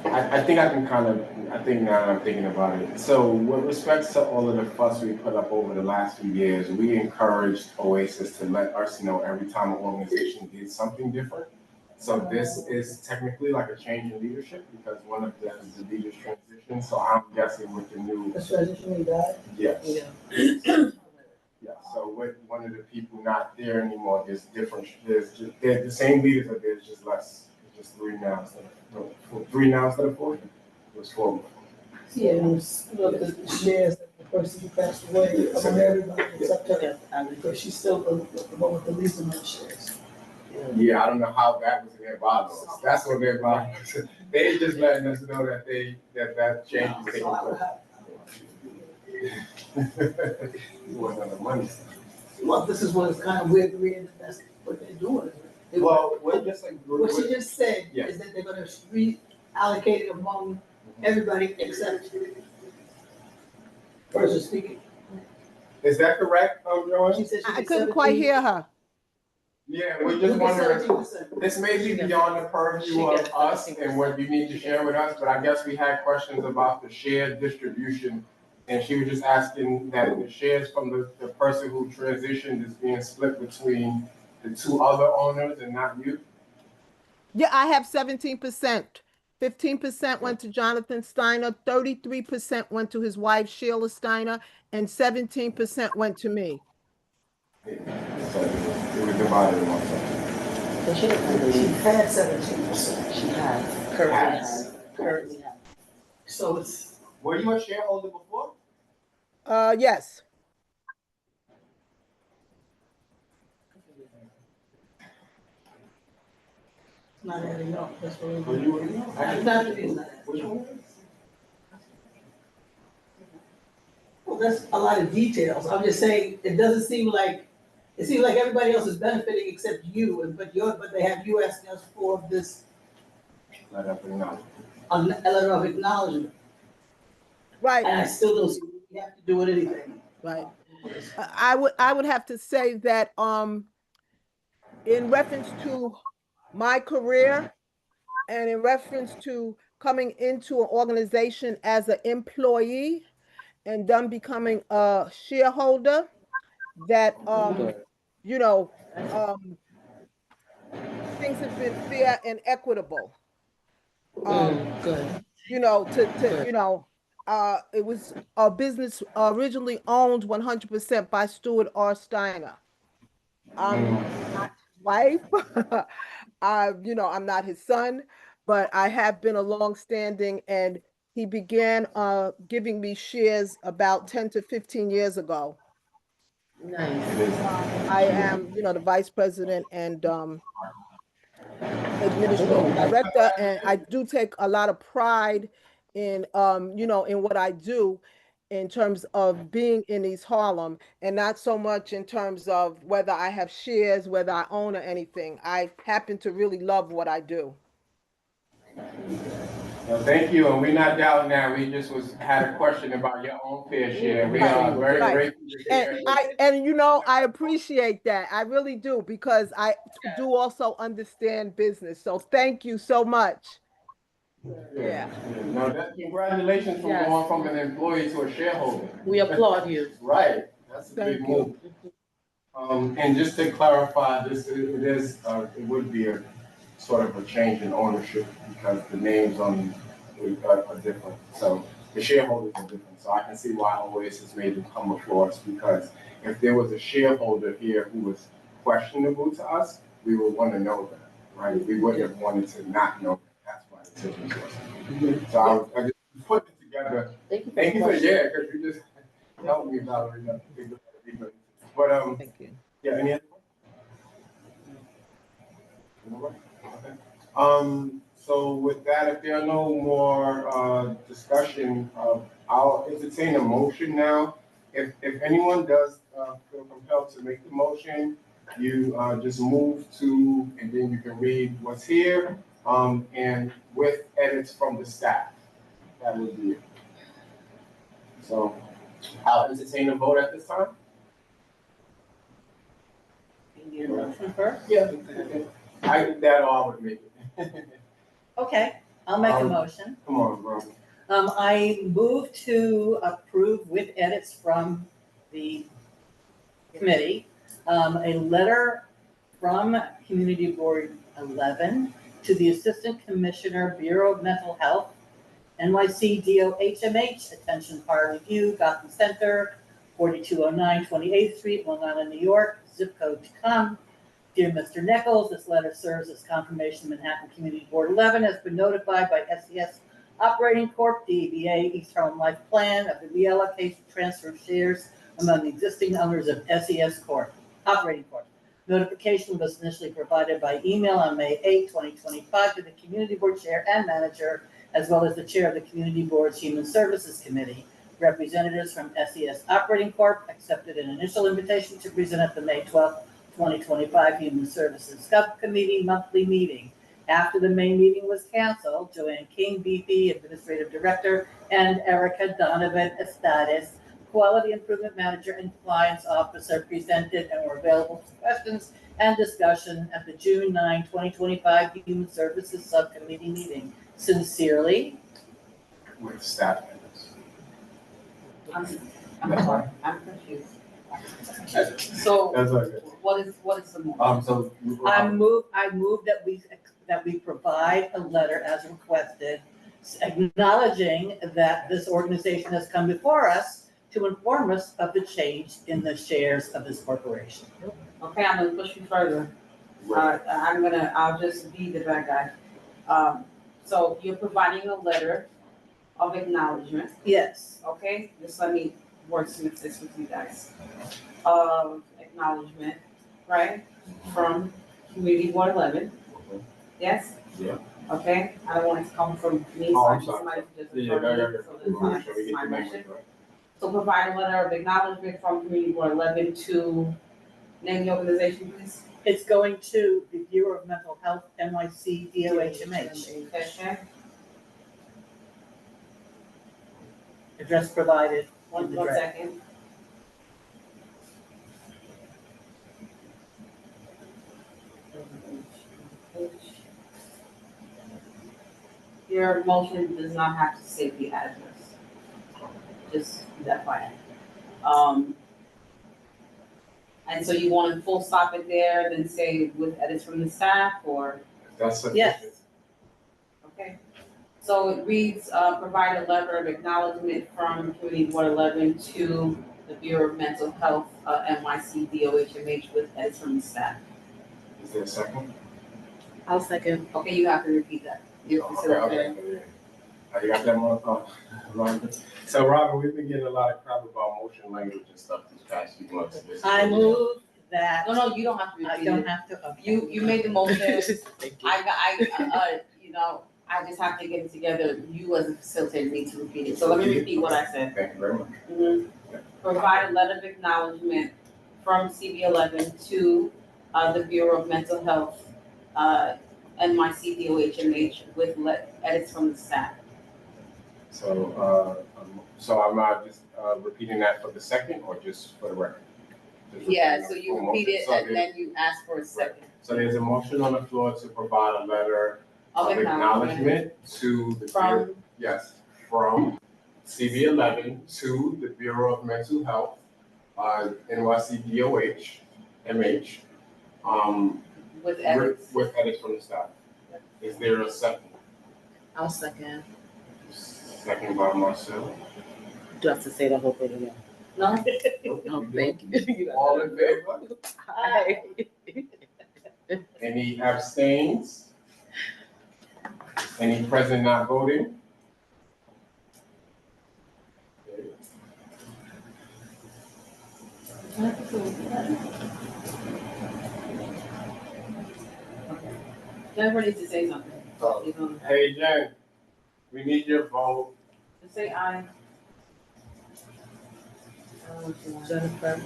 I think I can kind of, I think now I'm thinking about it. So with respect to all of the fuss we put up over the last few years, we encouraged Oasis to let us know every time an organization did something different. So this is technically like a change in leadership because one of them is the leader's transition. So I'm guessing with the new. This transition guy? Yes. Yeah. Yeah, so with one of the people not there anymore, there's different, they're the same leaders, but there's just less. It's just three now instead of four. It was four before. Yeah, it was, the shares that the person who passed away, among everybody except her, because she's still the one with the least amount of shares. Yeah, I don't know how that was in their bylaws. That's what their bylaws. They just letting us know that that change is taking place. You want another money. Well, this is what it's kind of weird, that that's what they're doing. Well, we're just like. What she just said Yeah. is that they're gonna reallocate it among everybody except person speaking. Is that correct, Joanne? She said she I did couldn't quite 17. hear her. Yeah, we're just wondering, 17%. this may be beyond the purview of us and what you need to share with us, but I guess we had questions about the shared distribution. And she was just asking that the shares from the person who transitioned is being split between the two other owners and not you? Yeah, I have 17%. 15% went to Jonathan Steiner, 33% went to his wife Sheila Steiner, and 17% went to me. Yeah, so it was divided amongst us. But she had 17%. She has, currently has. So it's. Were you a shareholder before? Yes. Not adding up, that's what Were we're you? doing. Not that it is not. Which one? Well, that's a lot of details. I'm just saying, it doesn't seem like, it seems like everybody else is benefiting except you, but they have you asking us for this, Let up and not. a letter of acknowledgement. Right. And I still don't see we have to do it anything. Right. I would have to say that in reference to my career and in reference to coming into an organization as an employee and then becoming a shareholder, that you know things have been fair and equitable. Good. You know, it was a business originally owned 100% by Stuart R. Steiner. I'm not his wife. I'm not his son, but I have been a long-standing, and he began giving me shares about 10 to 15 years ago. Nice. I am, the vice president and administrative director, and I do take a lot of pride in in what I do in terms of being in East Harlem, and not so much in terms of whether I have shares, whether I own or anything. I happen to really love what I do. Well, thank you, and we're not doubting that. We just had a question about your own fair share. We are very grateful to hear. I appreciate that. I really do, because I do also understand business. So thank you so much. Yeah. No, congratulations for going from an employee to a shareholder. We applaud you. Right, that's a big move. And just to clarify, it would be a sort of a change in ownership because the names on are different. So the shareholders are different. So I can see why Oasis made them come before us, because if there was a shareholder here who was questionable to us, we would want to know that, right? We wouldn't have wanted to not know that. That's why the decision was. So I just put it together. Thank you for because you just helped me, Valerie. But Thank you. yeah, any other questions? Okay. So So with that, if there are no more discussion, I'll entertain a motion now. If anyone does feel compelled to make the motion, you just move to, and then you can read what's here, and with edits from the staff. That would be it. So I'll entertain a vote at this time. Need a motion first? Yeah. I did that, or I would make it. Okay, I'll make a motion. Come on, bro. I move to approve with edits from the committee, a letter from Community Board 11 to the Assistant Commissioner, Bureau of Mental Health, NYC DOHMH, Attention Fire Review, Gotham Center, 4209 28th Street, Long Island, New York, zip code to come. Dear Mr. Nichols, this letter serves as confirmation Manhattan Community Board 11 has been notified by SES Operating Corp., DBA East Harlem Life Plan of the reallocation transfer of shares among the existing owners of SES Corp., Operating Corp. Notification was initially provided by email on May 8, 2025 to the Community Board Chair and Manager, as well as the Chair of the Community Board's Human Services Committee. Representatives from SES Operating Corp. Accepted an initial invitation to present at the May 12, 2025 Human Services Subcommittee monthly meeting. After the main meeting was canceled, Joanne King, VP, Administrative Director, and Erica Donovan Estades, Quality Improvement Manager and Compliance Officer, presented and were available for questions and discussion at the June 9, 2025 Human Services Subcommittee meeting. Sincerely, With staff members. I'm confused. So That's okay. what is the motion? So. I move that we provide a letter as requested, acknowledging that this organization has come before us to inform us of the change in the shares of this corporation. Okay, I'm gonna push you further. I'll just be the bad guy. So you're providing a letter of acknowledgement, Yes, okay? Just let me wordsmith this with you guys. Of acknowledgement, right, from Community Board 11, yes? Yeah. Okay, I don't want it to come from me, Oh, so I I'm just sorry. might just Yeah, refer no, to it, so no, no. that's Shall we get my the motion. language right? So provide a letter of acknowledgement from Community Board 11 to, name the organization, please. it's going to the Bureau of Mental Health, NYC DOHMH. Okay, Address provided. one draft. second. Your motion does not have to say the address. Just that fine. And so you want to full stop it there, then say with edits from the staff, or, That's sufficient. Yes. okay? So it reads, provide a letter of acknowledgement from Community Board 11 to the Bureau of Mental Health, NYC DOHMH with edits from the staff. Is there a second? I'll second. Okay, you have to repeat that. You have to say Okay. You got that one? Robert? So Robert, we've been getting a lot of crap about motion language and stuff these past few months. I move that. No, you don't have to I repeat don't it. have to. Okay. You made the motion. I just have to get it together. You as a facilitator need to repeat it. So let me repeat what I said. Thank you very much. Provide a letter of acknowledgement from CB11 to the Bureau of Mental Health, NYC DOHMH with edits from the staff. So, I'm just repeating that for the second or just for the record? Just Yeah, repeating so the you full repeat motion. it So and then you ask for a second. So there's a motion on the floor to provide a letter Of of acknowledgement to the Bureau, From, yes, from CB11 to the Bureau of Mental Health, NYC DOH, MH, with edits. with edits from the staff. Is there a second? I'll second. Second by Marcel. Do I have to say the whole thing again? No? No, thank you. All in favor? Hi. Any abstains? Any present not voting? Jennifer needs to say something. Hey, Jen, we need your vote. Just say aye. Jennifer.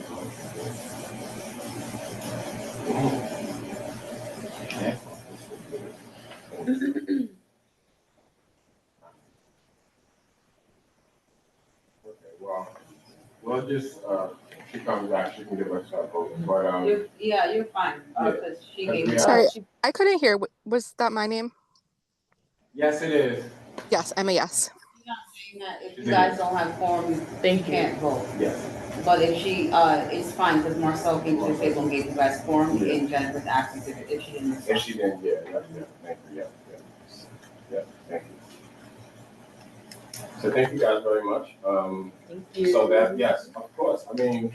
Okay, well, we'll just, she comes back, she can give us her vote, but, You're fine, Yeah. because she Because gave we me. have- Sorry, she- I couldn't hear. Was that my name? yes, it is. Yes, I'm a yes. She's not saying that if you guys don't have quorum, you Thank you. can't vote. Yes. But if she, it's fine, because Marcel came to the table and gave you guys quorum, Yeah. and Jennifer's absence if she didn't. If she didn't, yeah, thank you, yeah, thank you. So thank you guys very much. Thank you. So that, yes, of course, I mean,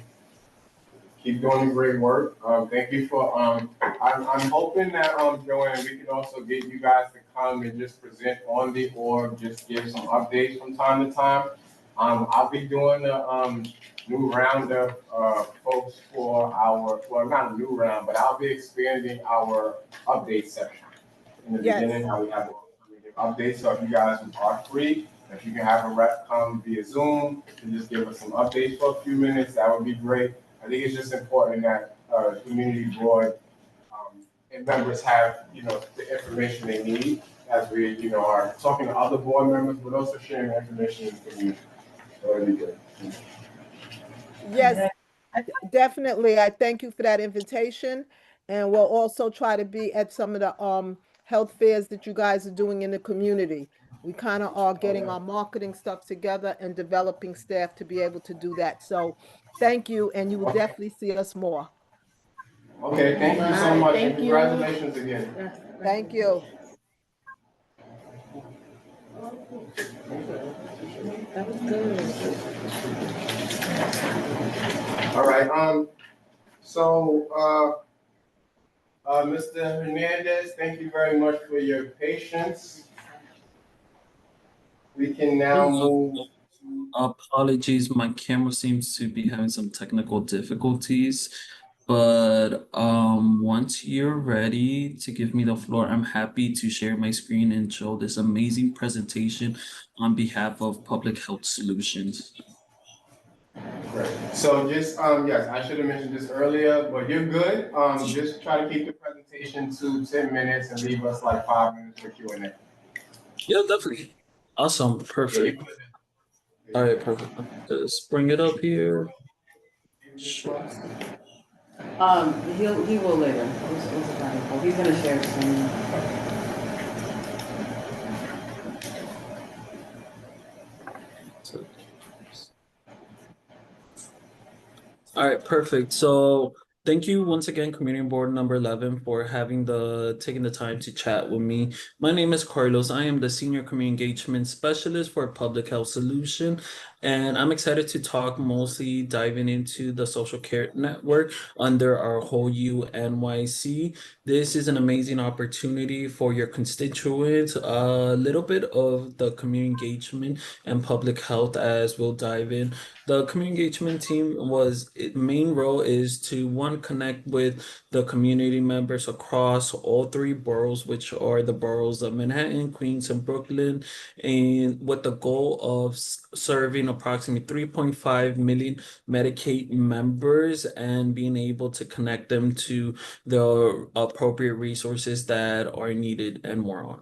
keep doing the great work. Thank you for, I'm hoping that, Joanne, we could also get you guys to come and just present on the org, just give some updates from time to time. I'll be doing the, new round of, folks for our, well, not a new round, but I'll be expanding our update section. In the Yes. beginning, how we have updates, so if you guys are free, if you can have a rep come via Zoom and just give us some updates for a few minutes, that would be great. I think it's just important that, community board, and members have, the information they need as we, are talking to other board members, but also sharing information with the community. So that'd be good. Yes, definitely. I thank you for that invitation. And we'll also try to be at some of the health fairs that you guys are doing in the community. We kind of are getting our marketing stuff together and developing staff to be able to do that. So thank you, and you will definitely see us more. Okay, thank you so Bye, much, thank and you. congratulations again. Thank you. That was good. All right, so, Mr. Hernandez, thank you very much for your patience. We can now move. Apologies, my camera seems to be having some technical difficulties. But once you're ready to give me the floor, I'm happy to share my screen and show this amazing presentation on behalf of Public Health Solutions. Great. So just, yes, I should have mentioned this earlier, but you're good. Just try to keep the presentation to 10 minutes and leave us like 5 minutes for Q&A. Yeah, definitely. Awesome, perfect. All right, perfect. Just bring it up here. Sure. He will later. He's gonna share some. All right, perfect. So thank you once again, Community Board number 11, for taking the time to chat with me. My name is Carlos. I am the Senior Community Engagement Specialist for Public Health Solution, and I'm excited to talk mostly diving into the social care network under our whole NYC. This is an amazing opportunity for your constituents, a little bit of the community engagement and public health as we'll dive in. The community engagement team main role is to connect with the community members across all three boroughs, which are the boroughs of Manhattan, Queens, and Brooklyn, and with the goal of serving approximately 3.5 million Medicaid members and being able to connect them to the appropriate resources that are needed and more on.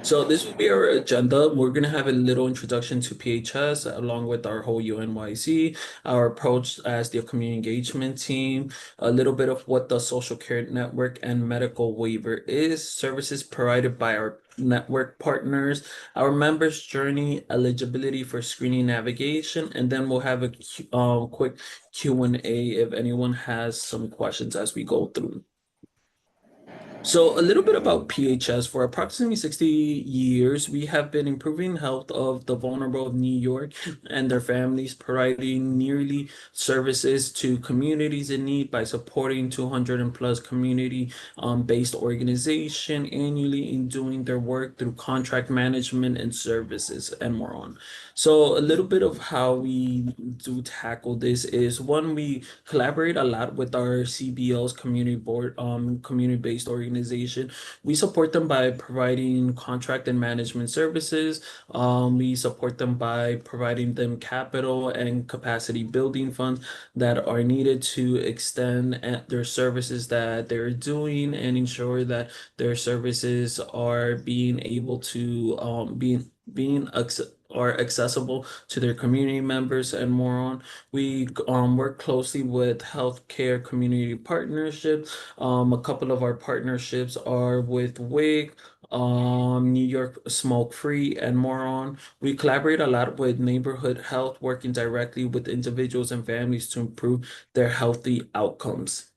So this will be our agenda. We're going to have a little introduction to PHS along with our whole UNYC, our approach as the community engagement team, a little bit of what the social care network and medical waiver is, services provided by our network partners, our members' journey, eligibility for screening navigation, and then we'll have a quick Q&A if anyone has some questions as we go through. So a little bit about PHS. For approximately 60 years, we have been improving health of the vulnerable of New York and their families, providing nearly services to communities in need by supporting 200 and plus community based organization annually in doing their work through contract management and services and more on. So a little bit of how we do tackle this is one, we collaborate a lot with our CBL's community board, community-based organizations organization. We support them by providing contract and management services. We support them by providing them capital and capacity building funds that are needed to extend their services that they're doing and ensure that their services are being able to are accessible to their community members and more on. We work closely with healthcare community partnerships. A couple of our partnerships are with WIG, New York Smoke Free, and more on. We collaborate a lot with neighborhood health, working directly with individuals and families to improve their healthy outcomes.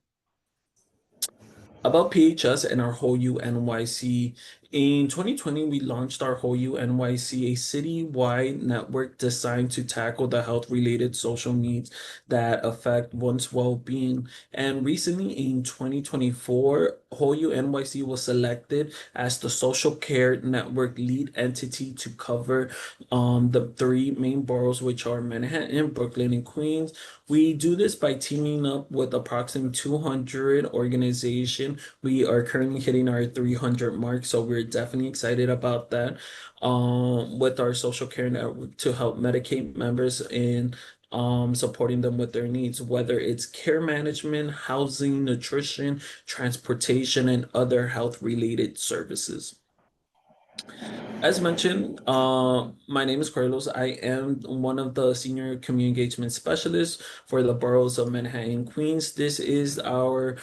About PHS and our whole U NYC. In 2020, we launched our whole U NYC, a citywide network designed to tackle the health-related social needs that affect one's well-being. And recently, in 2024, whole U NYC was selected as the social care network lead entity to cover the three main boroughs, which are Manhattan, Brooklyn, and Queens. We do this by teaming up with approximately 200 organizations. We are currently hitting our 300 mark, so we're definitely excited about that. With our social care network to help Medicaid members in supporting them with their needs, whether it's care management, housing, nutrition, transportation, and other health related services. As mentioned, my name is Carlos. I am one of the senior community engagement specialists for the boroughs of Manhattan and Queens. This is our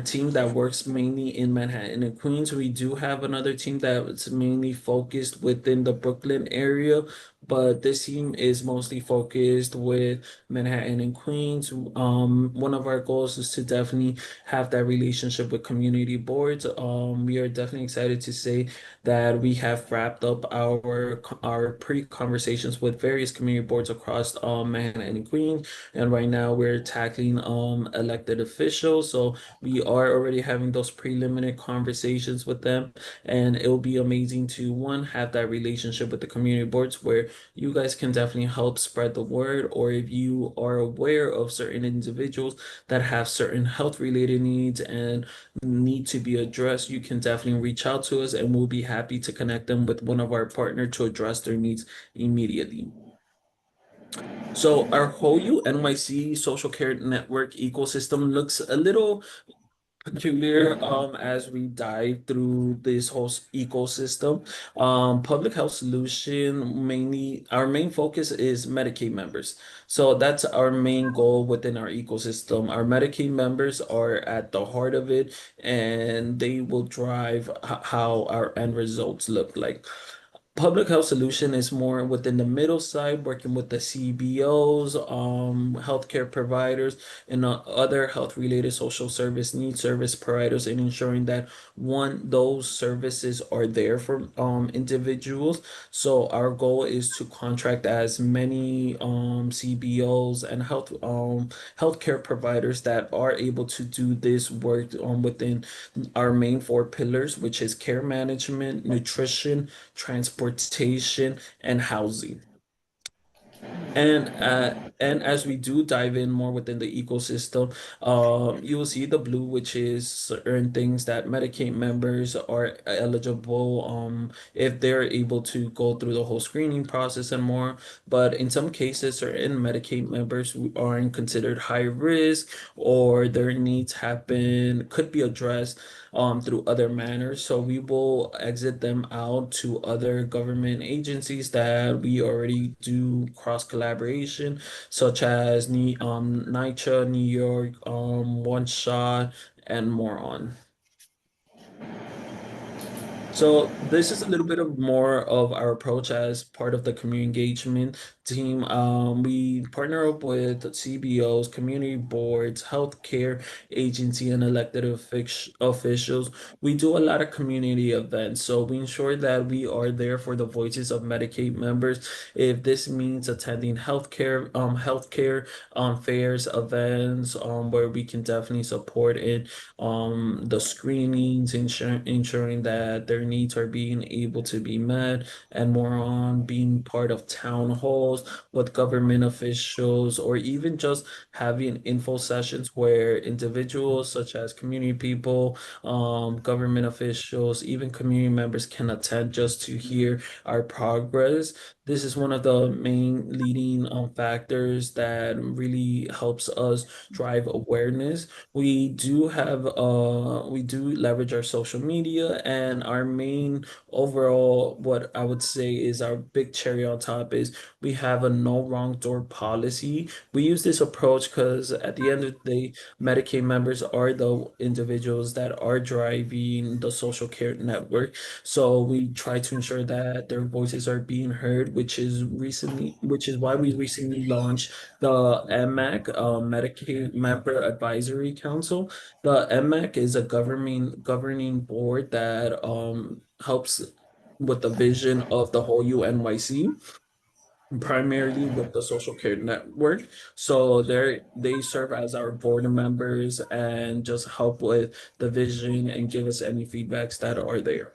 team that works mainly in Manhattan and Queens. We do have another team that's mainly focused within the Brooklyn area, but this team is mostly focused with Manhattan and Queens. One of our goals is to definitely have that relationship with community boards. We are definitely excited to say that we have wrapped up our pre-conversations with various community boards across Manhattan and Queens, and right now we're tackling elected officials. So we are already having those preliminary conversations with them, and it'll be amazing to one have that relationship with the community boards where you guys can definitely help spread the word, or if you are aware of certain individuals that have certain health related needs and need to be addressed, you can definitely reach out to us and we'll be happy to connect them with one of our partners to address their needs immediately. So our whole U NYC social care network ecosystem looks a little peculiar as we dive through this whole ecosystem. Public health solution, mainly our main focus is Medicaid members. So that's our main goal within our ecosystem. Our Medicaid members are at the heart of it, and they will drive how our end results look like. Public health solution is more within the middle side, working with the CBOs, healthcare providers, and other health related social service needs service providers, and ensuring that one, those services are there for individuals. So our goal is to contract as many CBOs and healthcare providers that are able to do this work within our main four pillars, which is care management, nutrition, transportation, and housing. And as we do dive in more within the ecosystem, you will see the blue, which is certain things that Medicaid members are eligible if they're able to go through the whole screening process and more. But in some cases, certain Medicaid members who aren't considered high risk or their needs could be addressed through other manners. So we will exit them out to other government agencies that we already do cross collaboration, such as NYCHA, New York, One Shot, and more on. So this is a little bit of more of our approach as part of the community engagement team. We partner up with CBOs, community boards, healthcare agency, and elected officials. We do a lot of community events, so we ensure that we are there for the voices of Medicaid members. If this means attending healthcare fairs, events, where we can definitely support it, the screenings, ensuring that their needs are being able to be met, and more on being part of town halls with government officials, or even just having info sessions where individuals such as community people, government officials, even community members can attend just to hear our progress. This is one of the main leading factors that really helps us drive awareness. We do leverage our social media, and our main overall, what I would say is our big cherry on top is we have a no wrong door policy. We use this approach because at the end of the day, Medicaid members are the individuals that are driving the social care network. So we try to ensure that their voices are being heard, which is why we recently launched the MAC, Medicaid Member Advisory Council. The MAC is a governing board that helps with the vision of the whole UNYC, primarily with the social care network. So they serve as our board members and just help with the vision and give us any feedbacks that are there.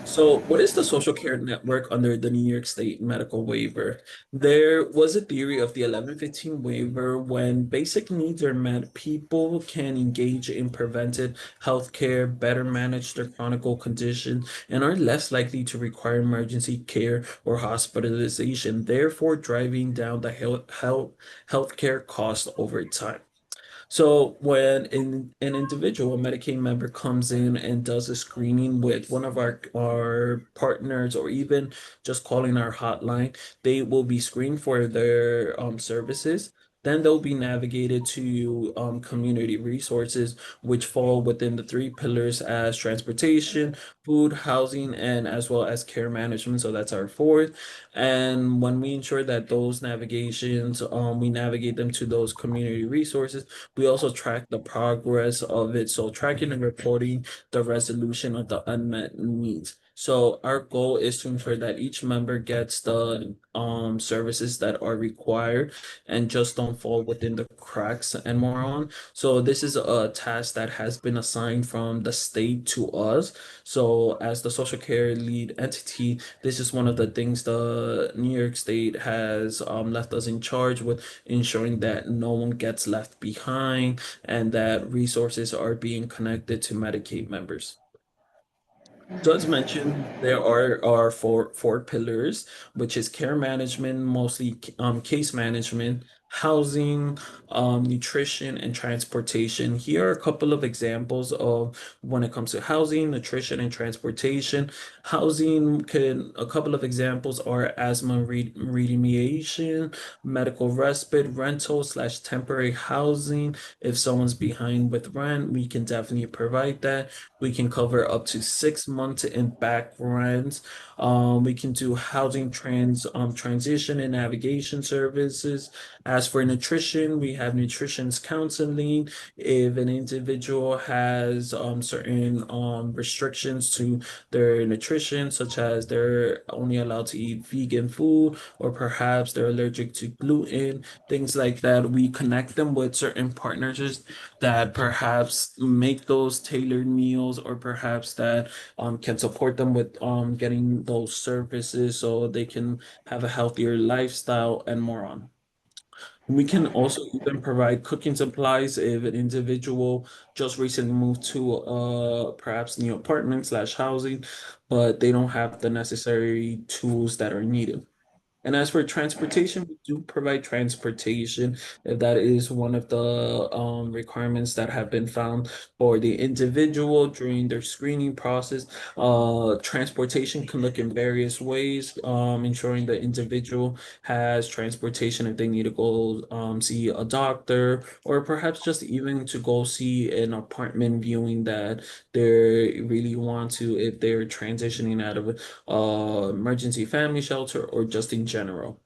So, what is the social care network under the New York State medical waiver? There was a theory of the 1115 waiver. When basic needs are met, people can engage in preventive health care, better manage their chronic condition, and are less likely to require emergency care or hospitalization, therefore driving down the healthcare cost over time. So when an individual, a Medicaid member, comes in and does a screening with one of our partners, or even just calling our hotline, they will be screened for their services. Then they'll be navigated to community resources, which fall within the three pillars as transportation, food, housing, and as well as care management. So that's our fourth. And when we ensure that those navigations, we navigate them to those community resources, we also track the progress of it. So tracking and reporting the resolution of the unmet needs. So our goal is to ensure that each member gets the services that are required and just don't fall within the cracks and more on. So this is a task that has been assigned from the state to us. So as the social care lead entity, this is one of the things the New York State has left us in charge with, ensuring that no one gets left behind and that resources are being connected to Medicaid members. So as mentioned, there are four pillars, which is care management, mostly case management, housing, nutrition, and transportation. Here are a couple of examples of when it comes to housing, nutrition, and transportation. A couple of examples are asthma remediation, medical respite, rental slash temporary housing. If someone's behind with rent, we can definitely provide that. We can cover up to 6 months in back rent. We can do housing transition and navigation services. As for nutrition, we have nutrition's counseling. If an individual has certain restrictions to their nutrition, such as they're only allowed to eat vegan food, or perhaps they're allergic to gluten, things like that, we connect them with certain partners that perhaps make those tailored meals, or perhaps that can support them with getting those services so they can have a healthier lifestyle and more on. We can also even provide cooking supplies if an individual just recently moved to perhaps new apartment slash housing, but they don't have the necessary tools that are needed. And as for transportation, we do provide transportation if that is one of the requirements that have been found for the individual during their screening process. Transportation can look in various ways, ensuring the individual has transportation if they need to go see a doctor, or perhaps just even to go see an apartment viewing that they really want to, if they're transitioning out of emergency family shelter or just in general.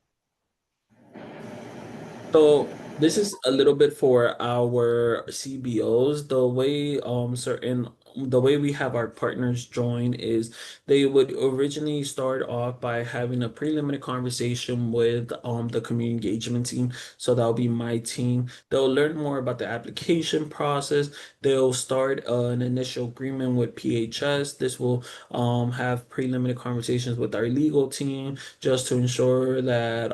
So this is a little bit for our CBOs. The way certain the way we have our partners join is they would originally start off by having a preliminary conversation with the community engagement team. So that'll be my team. They'll learn more about the application process. They'll start an initial agreement with PHS. This will have preliminary conversations with our legal team just to ensure that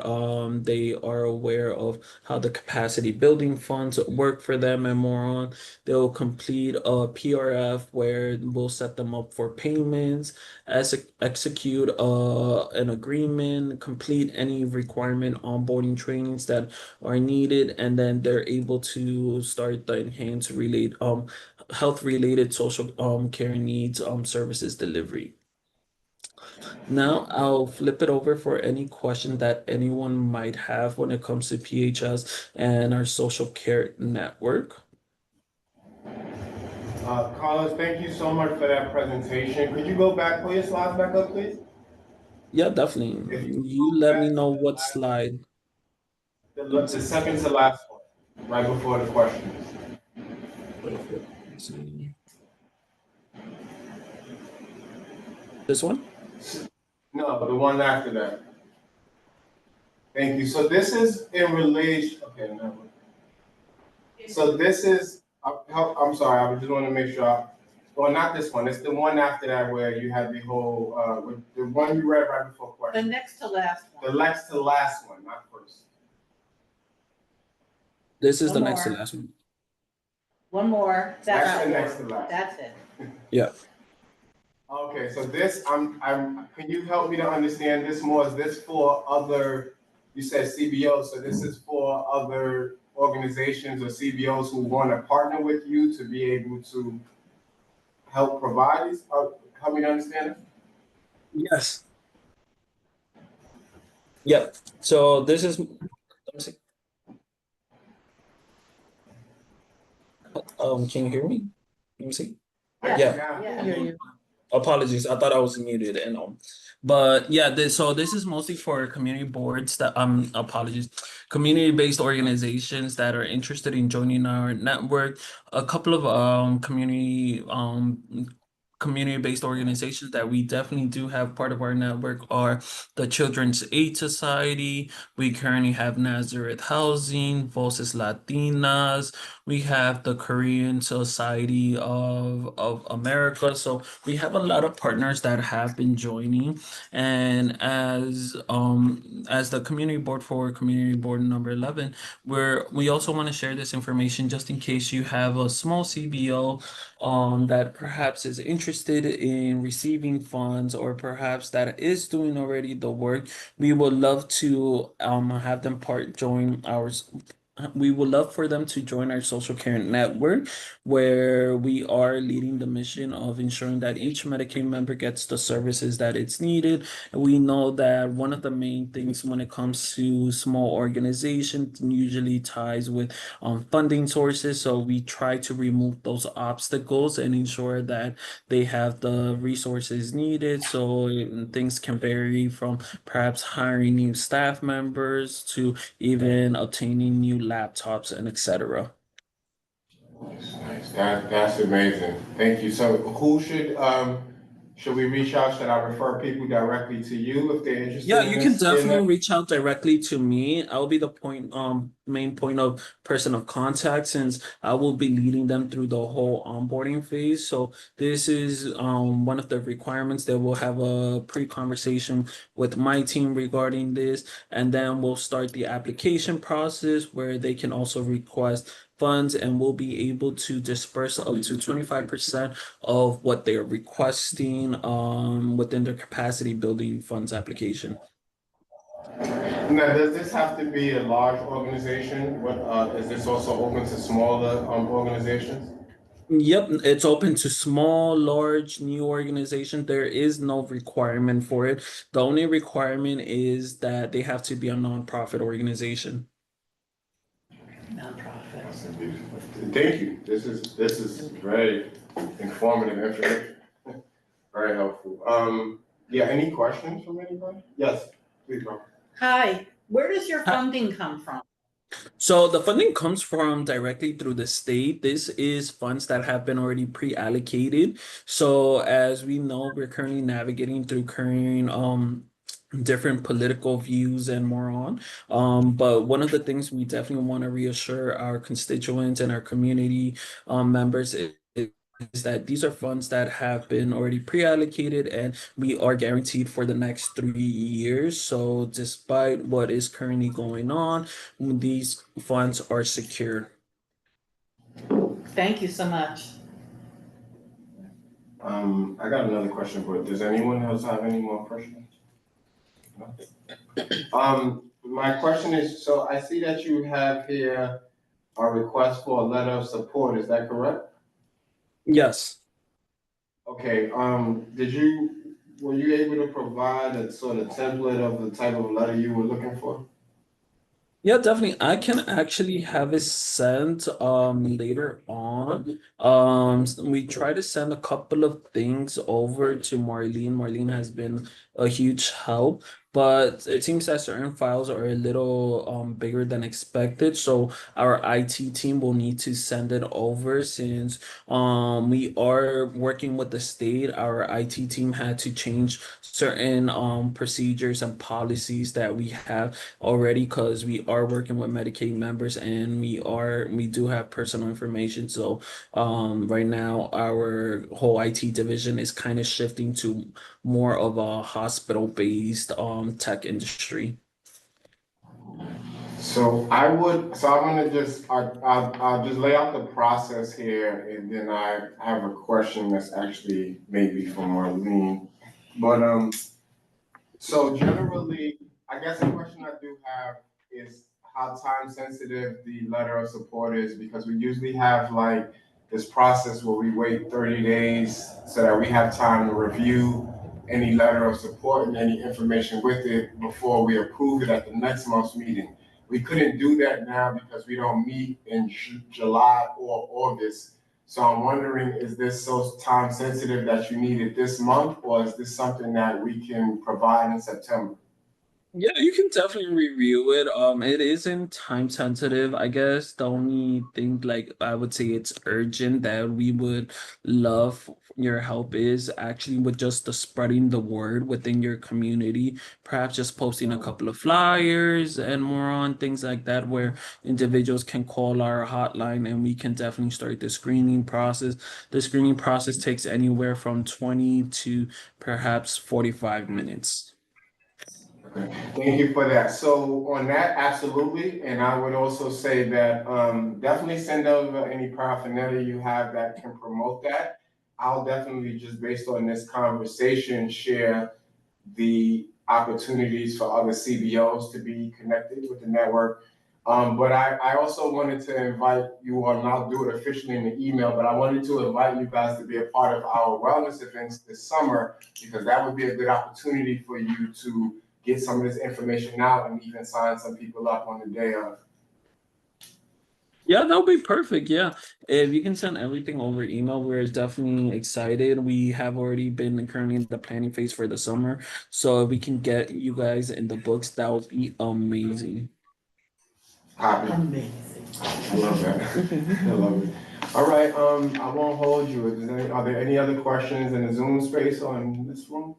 they are aware of how the capacity building funds work for them and more on. They'll complete a PRF where we'll set them up for payments, execute an agreement, complete any requirement onboarding trainings that are needed, and then they're able to start the enhanced health related social care needs services delivery. Now I'll flip it over for any question that anyone might have when it comes to PHS and our social care network. Carlos, thank you so much for that presentation. Could you go back, pull your slides back up, please? Yeah, definitely. If you You go let me back to know the what slide. the second to last one, right before the questions. Perfect. Let's see. This one? No, the one after that. Thank you. So this is in relation, okay, no. So this is, I'm sorry, I just want to make sure, well, not this one, it's the one after that where you had the whole, the one you read right before The question. next to last The one. next to last one, not first. This is One the next to more. last one. One more. That's the next to last. That's it. Yeah. Okay, so this, can you help me to understand this more? Is this for other, you said CBOs, so this is for other organizations or CBOs who want to partner with you to be able to help provide these, help me to understand it? Yes. Yep. So this is, let me see. Can you hear me? Let me see. Yeah. Yeah. Hear you. Apologies, I thought I was muted and but yeah, so this is mostly for community boards that apologies, community-based organizations that are interested in joining our network. A couple of community-based organizations that we definitely do have part of our network are the Children's Aid Society. We currently have Nazareth Housing, Voces Latinas. We have the Korean Society of America. So we have a lot of partners that have been joining. And as the community board for community board number 11, we also want to share this information just in case you have a small CBO that perhaps is interested in receiving funds or perhaps that is doing already the work. We would love to have them join ours. We would love for them to join our social care network, where we are leading the mission of ensuring that each Medicaid member gets the services that it's needed. And we know that one of the main things when it comes to small organizations usually ties with funding sources. So we try to remove those obstacles and ensure that they have the resources needed. So things can vary from perhaps hiring new staff members to even obtaining new laptops and etc. Nice, that's amazing. Thank you. So who should we reach out? Should I refer people directly to you if they're interested Yeah, in you can this? definitely reach out directly to me. I'll be the main point of person of contact since I will be leading them through the whole onboarding phase. So this is one of the requirements that we'll have a pre-conversation with my team regarding this, and then we'll start the application process where they can also request funds and we'll be able to disperse up to 25% of what they're requesting within their capacity building funds application. Now, does this have to be a large organization? Is this also open to smaller organizations? Yep, it's open to small, large, new organizations. There is no requirement for it. The only requirement is that they have to be a nonprofit organization. Nonprofits. Thank you. This is very informative information. Very helpful. Yeah, any questions from anybody? Yes, please, Robert. Hi, where does your Hi. funding come from? So the funding comes from directly through the state. This is funds that have been already pre-allocated. So as we know, we're currently navigating through current different political views and more on. But one of the things we definitely want to reassure our constituents and our community members is that these are funds that have been already pre-allocated and we are guaranteed for the next 3 years. So despite what is currently going on, these funds are secured. Thank you so much. I got another question, but does anyone else have any more questions? No? My question is, so I see that you have here a request for a letter of support, is that correct? Yes. Okay, were you able to provide a sort of template of the type of letter you were looking for? Yeah, definitely. I can actually have it sent later on. We try to send a couple of things over to Marlene. Marlene has been a huge help, but it seems that certain files are a little bigger than expected. So our IT team will need to send it over since we are working with the state. Our IT team had to change certain procedures and policies that we have already because we are working with Medicaid members and we do have personal information. So right now our whole IT division is kind of shifting to more of a hospital based tech industry. So I'm gonna I'll just lay out the process here, and then I have a question that's actually maybe for Marlene. But so generally, I guess the question I do have is how time sensitive the letter of support is, because we usually have like this process where we wait 30 days so that we have time to review any letter of support and any information with it before we approve it at the next month's meeting. We couldn't do that now because we don't meet in July or August. So I'm wondering, is this so time sensitive that you need it this month, or is this something that we can provide in September? Yeah, you can definitely review it. It isn't time sensitive. I guess the only thing, like I would say it's urgent that we would love your help is actually with just the spreading the word within your community, perhaps just posting a couple of flyers and more on things like that where individuals can call our hotline and we can definitely start the screening process. The screening process takes anywhere from 20 to perhaps 45 minutes. Okay, thank you for that. So on that, absolutely, and I would also say that definitely send over any paraphernalia you have that can promote that. I'll definitely, just based on this conversation, share the opportunities for other CBOs to be connected with the network. But I also wanted to invite you all, and I'll do it officially in the email, but I wanted to invite you guys to be a part of our wellness events this summer, because that would be a good opportunity for you to get some of this information out and even sign some people up on the day of. Yeah, that would be perfect. Yeah. If you can send everything over email, we're definitely excited. We have already been currently in the planning phase for the summer. So if we can get you guys in the books, that would be amazing. Copy. Amazing. I love that. I love it. All right, I won't hold you. Are there any other questions in the Zoom space or in this room?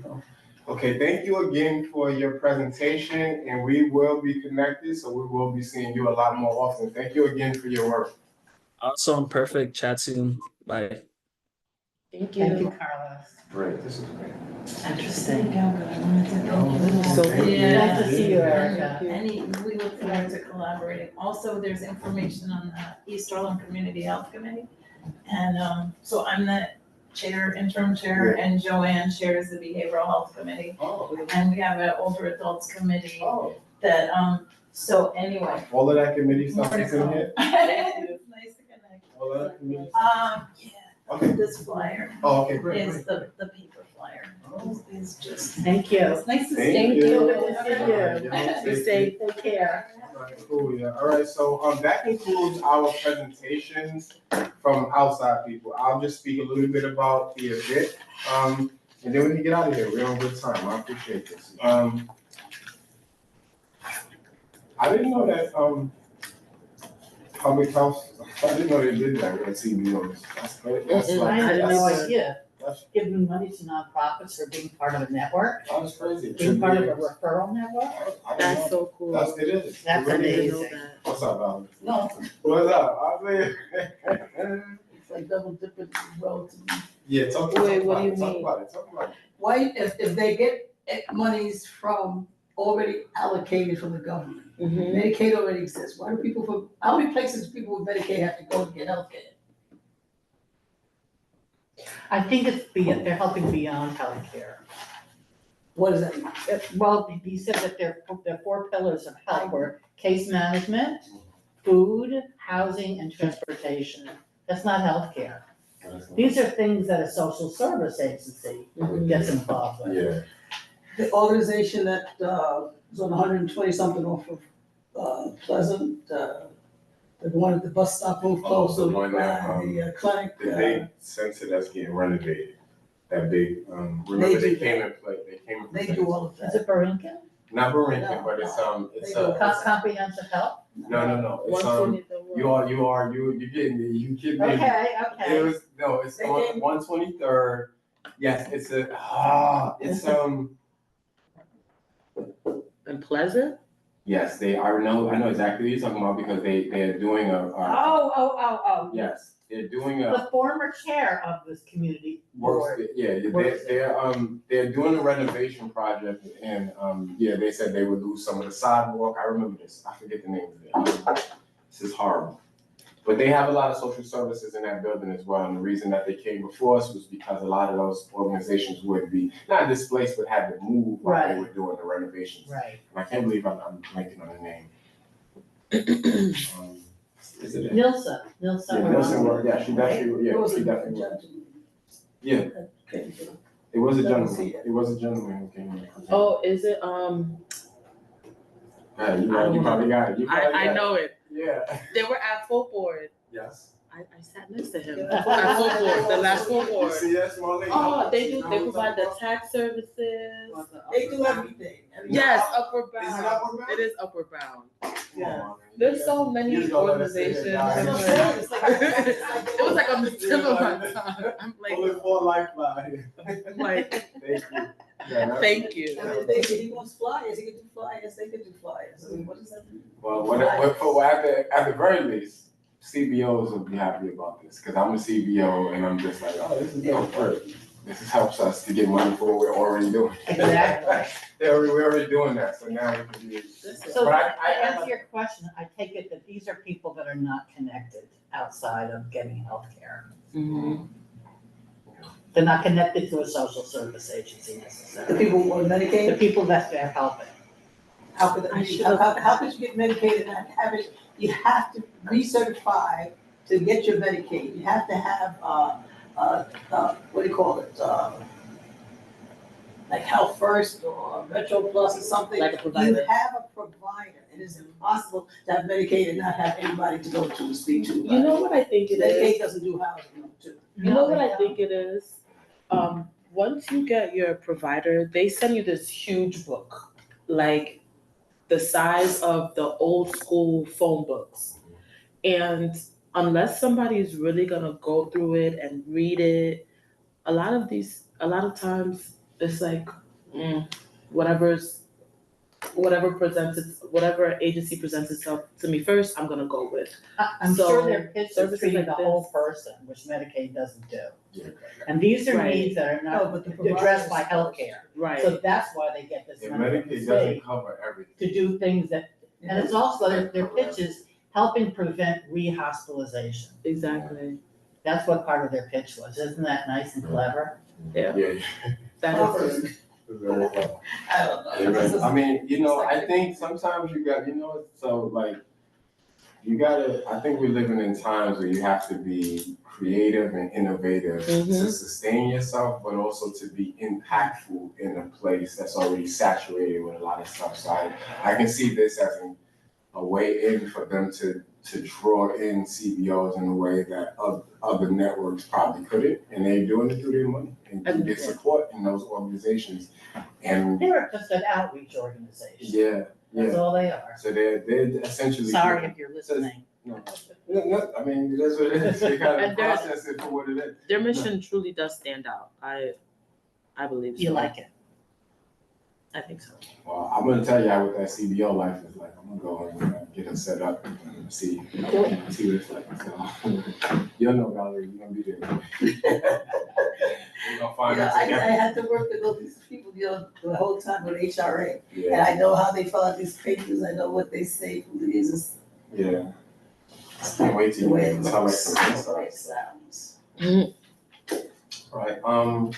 No. Okay, thank you again for your presentation, and we will be connected, so we will be seeing you a lot more often. Thank you again for your work. Awesome. Perfect. Chat soon. Bye. Thank Thank you, you. Carlos. Great, this is great. Interesting. So Nice to see you, Erica. We look forward to collaborating. Also, there's information on the East Harlem Community Health Committee. And so I'm the chair, interim chair, and Joanne chairs the Behavioral Health Committee. Oh, And we have an Older Adults Committee oh, that, so anyway. all of that committee stuff is in here? It's nice to connect. All of that committee? Yeah, Okay. this flyer Oh, okay, great, is great. the paper flyer. Is just, Thank you. it's nice to see Thank you. you. Good to see you. Be safe, take care. All right, cool, yeah. All right, so that concludes our presentations from outside people. I'll just speak a little bit about the event, and then we can get out of here. We're on good time. I appreciate this. I didn't know that, public health, I didn't know they did that with CBOs. That's great. That's I like, had no that's, idea. that's, Giving money to nonprofits for being part of a network, that's crazy. being part of a referral network. I didn't That's know. so cool. That's, it is. That's It really is. amazing. What's up, Alan? No, What's up? I mean, It's like double dipping relatively. yeah, talk Wait, about what do you it, talk mean? about it, talk about it. Why, if they get monies from already allocated from the government, Mhm. Medicaid already exists, why do people from, how many places do people with Medicaid have to go to get healthcare? I think they're helping beyond healthcare. What does that mean? Well, he said that there are 4 pillars of health were case management, food, housing, and transportation. That's not healthcare. These are things that a social service agency gets involved with. Yeah. The organization that, was on 120 something off of, Pleasant, the one at the bus stop moved Oh, close, the to one that, the clinic. The big center that's getting renovated, that big, remember they came and played, they came and They played. do all of Is that. it Barinka? Not Barinka, No, but it's, it's, They do Comprehensive health? no, it's, 120. you're getting me, you kidding me. Okay, It okay. was, no, it's They on gave- 123rd, yes, it's it's, And Pleasant? yes, I know exactly what you're talking about because they're doing Oh. yes, they're doing a. The former chair of this community board. Yeah, they're doing a renovation project and, yeah, they said they would lose some of the sidewalk. I remember this. I forget the name of it. This is horrible. But they have a lot of social services in that building as well. And the reason that they came before us was because a lot of those organizations would be not displaced, but had to move while they Right. were doing the renovations. Right. And I can't believe I'm blanking on the name. Is it? Nilsa. Yeah, Nelson, well, yeah, she definitely, It was she a definitely. gentleman. Yeah, Okay, so it was a Let me gentleman. see it. It was a gentleman who came in. Oh, is it, Yeah, you I don't probably know. got it. You probably I got know it. Yeah. They were at full board. Yes. I sat next to him. Yeah. At full board, the last full board. See, that's Marlene. Oh, they You know provide the what I'm tax services. They do everything. Yes, upward Is it bound. upward bound? It is upward bound. talking Yeah. about? There's so many You just gonna let us sit organizations. here, I'm guys. like- It's like- It was like on the tip of my tongue. I'm Only like, 4 lifelines. like, Thank you. Yeah, that- thank you. I mean, they say he wants flyers, he can do flyers, they can do flyers. I mean, what does that mean? Well, at the very least, CBOs will be happy about this, because I'm a CBO and I'm just like, oh, this is dope, right? This helps us to get money for what we're already doing. Exactly. We're already doing that, so now we can be. So But to I answer your question, I take it that these are people that are not connected outside of getting healthcare. Mhm. They're not connected to a social service agency The necessarily. people on The Medicaid, people that they're helping. how could, how could you get Medicaid and not have it? You have to recertify to get your Medicaid. You have to have, what do you call it? Like Health First or Metro Plus or something. Like a provider. You have a provider. It is impossible to have Medicaid and not have anybody to go to and speak to. You know what I think it Medicaid is? doesn't do housing, too. You know what I think it is? Once you get your provider, they send you this huge book, like the size of the old school phone books. And unless somebody is really gonna go through it and read it, a lot of times it's like, whatever agency presents itself to me first, I'm gonna go with. I'm So, sure their pitch is services treating like the this- whole person, which Medicaid doesn't do. Yeah. And these are Right. needs that are No, not but the addressed by providers- healthcare. Right. So that's why they get this Yeah, money from the Medicaid state doesn't cover everything. to do things that, and it's also their pitch is helping prevent rehospitalization. Exactly. That's what part of their pitch was. Isn't that nice and clever? Yeah. Yeah. That is good. Very well. I don't know. Yeah, right. I mean, I think sometimes you got, so like, I think we're living in times where you have to be creative and innovative to sustain yourself, but also to be impactful in a place that's already saturated with a lot of stuff. So I can see this as a way in for them to draw in CBOs in a way that other networks probably couldn't, and they're doing it through their money and through their support in those organizations. And They're just an outreach organization. yeah, That's Yeah. all they are. So they're essentially. Sorry if you're listening. No, I mean, that's what it is. You gotta And they're- process it for what it is. Their mission truly does stand out. I believe so. You like it? I think so. Well, I'm gonna tell you what that CBO life is like. I'm gonna go and get it set up and see what it's like. So, you'll know, Valerie, you're gonna be there. We're gonna find out I together. had to work with all these people, the whole time with HRA. And Yeah, I know how they fill out these papers, I know what they say, who it is, yeah. I can't wait the till way you it tell looks, us the way it sounds. Right, all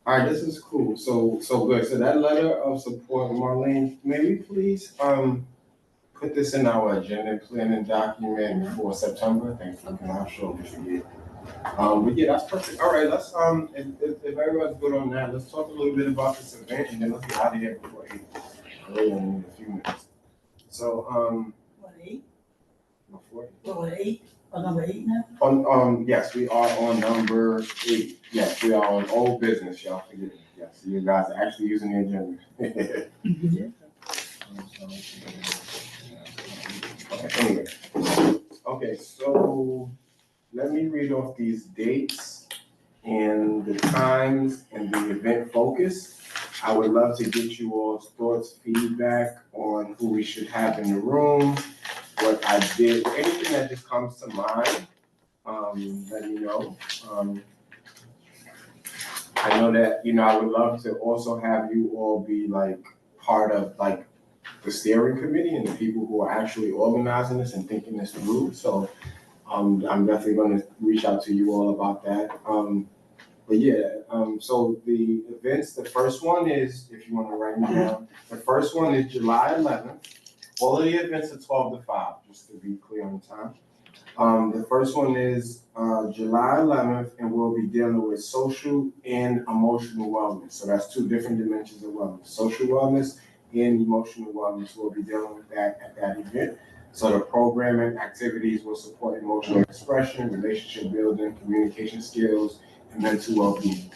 right, this is cool, so good, so that letter of support, Marlene, may we please, put this in our agenda planning document for September, thank you, and I'm sure we forget. But yeah, that's perfect, all right, let's, if everyone's good on that, let's talk a little bit about this event, and then let's get out of here before 8, really only need a few minutes. So, What, 8? before What, 8? Oh, number 8 now? yes, we are on number 8. Yes, we are on old business, y'all. Forgive me. Yes, you guys are actually using the agenda. Okay, anyway. Okay, so let me read off these dates and the times and the event focus. I would love to get you all's thoughts, feedback on who we should have in the room, what I did, anything that just comes to mind, let me know. I know that, I would love to also have you all be like part of like the steering committee and the people who are actually organizing this and thinking this through. So I'm definitely gonna reach out to you all about that. But yeah, so the events, the first one is, if you wanna write me down, the first one is July 11th. All of the events are 12 to 5, just to be clear on time. The first one is July 11th, and we'll be dealing with social and emotional wellness. So that's 2 different dimensions of wellness. Social wellness and emotional wellness. We'll be dealing with that at that event. So the programming activities will support emotional expression, relationship building, communication skills, and mental well-being.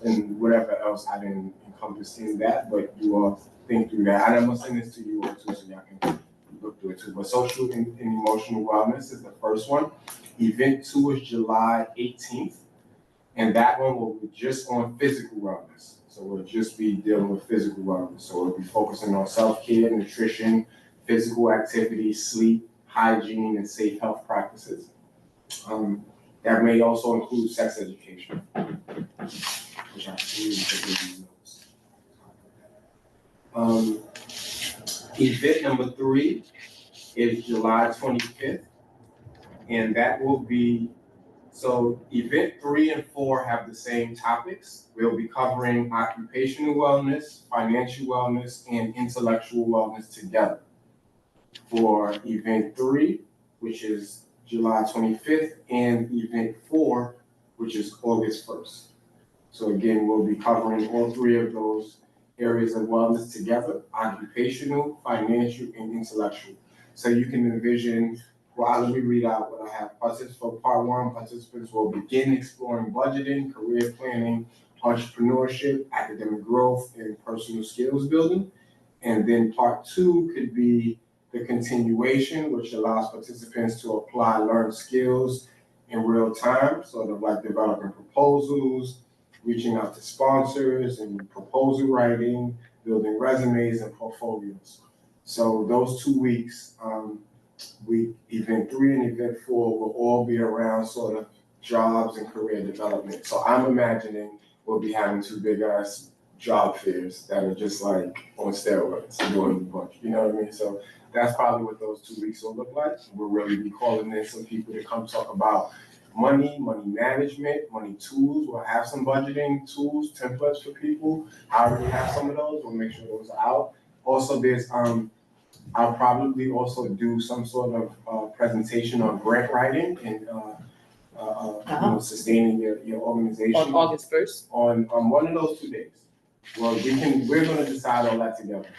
And whatever else I didn't encompass in that, but you all think through that. And I'm gonna send this to you all too, so y'all can look through it too. But social and emotional wellness is the first one. Event 2 is July 18th, and that one will be just on physical wellness. So we'll just be dealing with physical wellness. So we'll be focusing on self-care, nutrition, physical activity, sleep, hygiene, and safe health practices. That may also include sex education, which I see in notes. Event number 3 is July 25th, and that will be, so event 3 and 4 have the same topics. We'll be covering occupational wellness, financial wellness, and intellectual wellness together. For event 3, which is July 25th, and event 4, which is August 1st. So again, we'll be covering all 3 of those areas of wellness together: occupational, financial, and intellectual. So you can envision, well, let me read out what I have. For part 1, participants will begin exploring budgeting, career planning, entrepreneurship, academic growth, and personal skills building. And then part 2 could be the continuation, which allows participants to apply learned skills in real time, sort of like developing proposals, reaching out to sponsors, and proposal writing, building resumes and portfolios. So those 2 weeks, event 3 and event 4 will all be around sort of jobs and career development. So I'm imagining we'll be having 2 big ass job fairs that are just like on steroids, doing a bunch, you know what I mean? So that's probably what those 2 weeks will look like. We'll really be calling in some people to come talk about money management, money tools. We'll have some budgeting tools, templates for people. I already have some of those. We'll make sure those are out. Also, there's I'll probably also do some sort of presentation on grant writing and sustaining your organization. On August 1st? On one of those 2 days. Well, we're gonna decide all that together.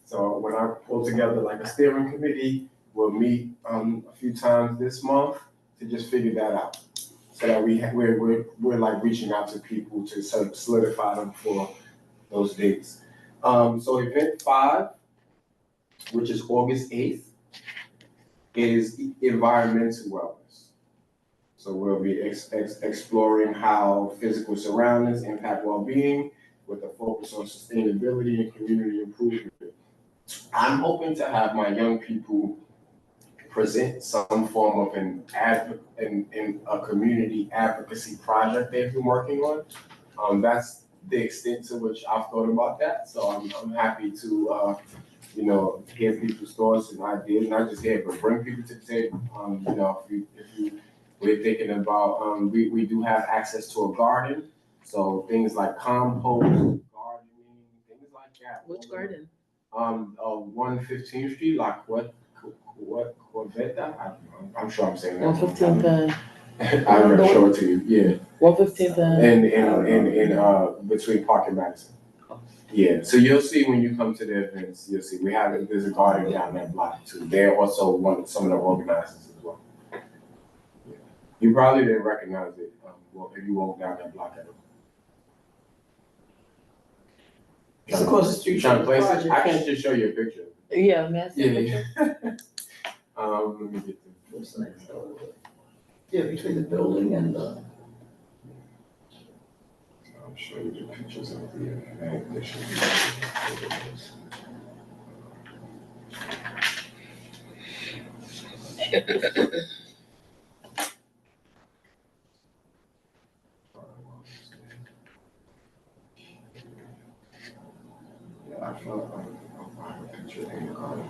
So when I pull together like a steering committee, we'll meet a few times this month to just figure that out. So that we're like reaching out to people to sort of solidify them for those dates. So event 5 which is August 8th, is environmental wellness. So we'll be exploring how physical surroundings impact well-being with a focus on sustainability and community improvement. I'm hoping to have my young people present some form of a community advocacy project they've been working on. That's the extent to which I've thought about that. So I'm happy to hear people's thoughts and ideas, not just hear, but bring people to the table. We're thinking about, we do have access to a garden, so things like compost, gardening, things like that. Which garden? 115th Street, like what Corvetta? I'm sure I'm saying that. 115th I'm gonna show it to you, yeah. 115th In between Park and Madison. Yeah, so you'll see when you come to the events, you'll see, there's a garden down that block too. They're also some of the organizers as well. Yeah. You probably didn't recognize it, if you walk down that block at all. It's across the street. Trying to place it? I can just show you a picture. Yeah, man. Yeah. Let me get What's next door? Yeah, between the building and the. I'll show you the pictures of the event. Yeah, I feel like I have a picture in the garden.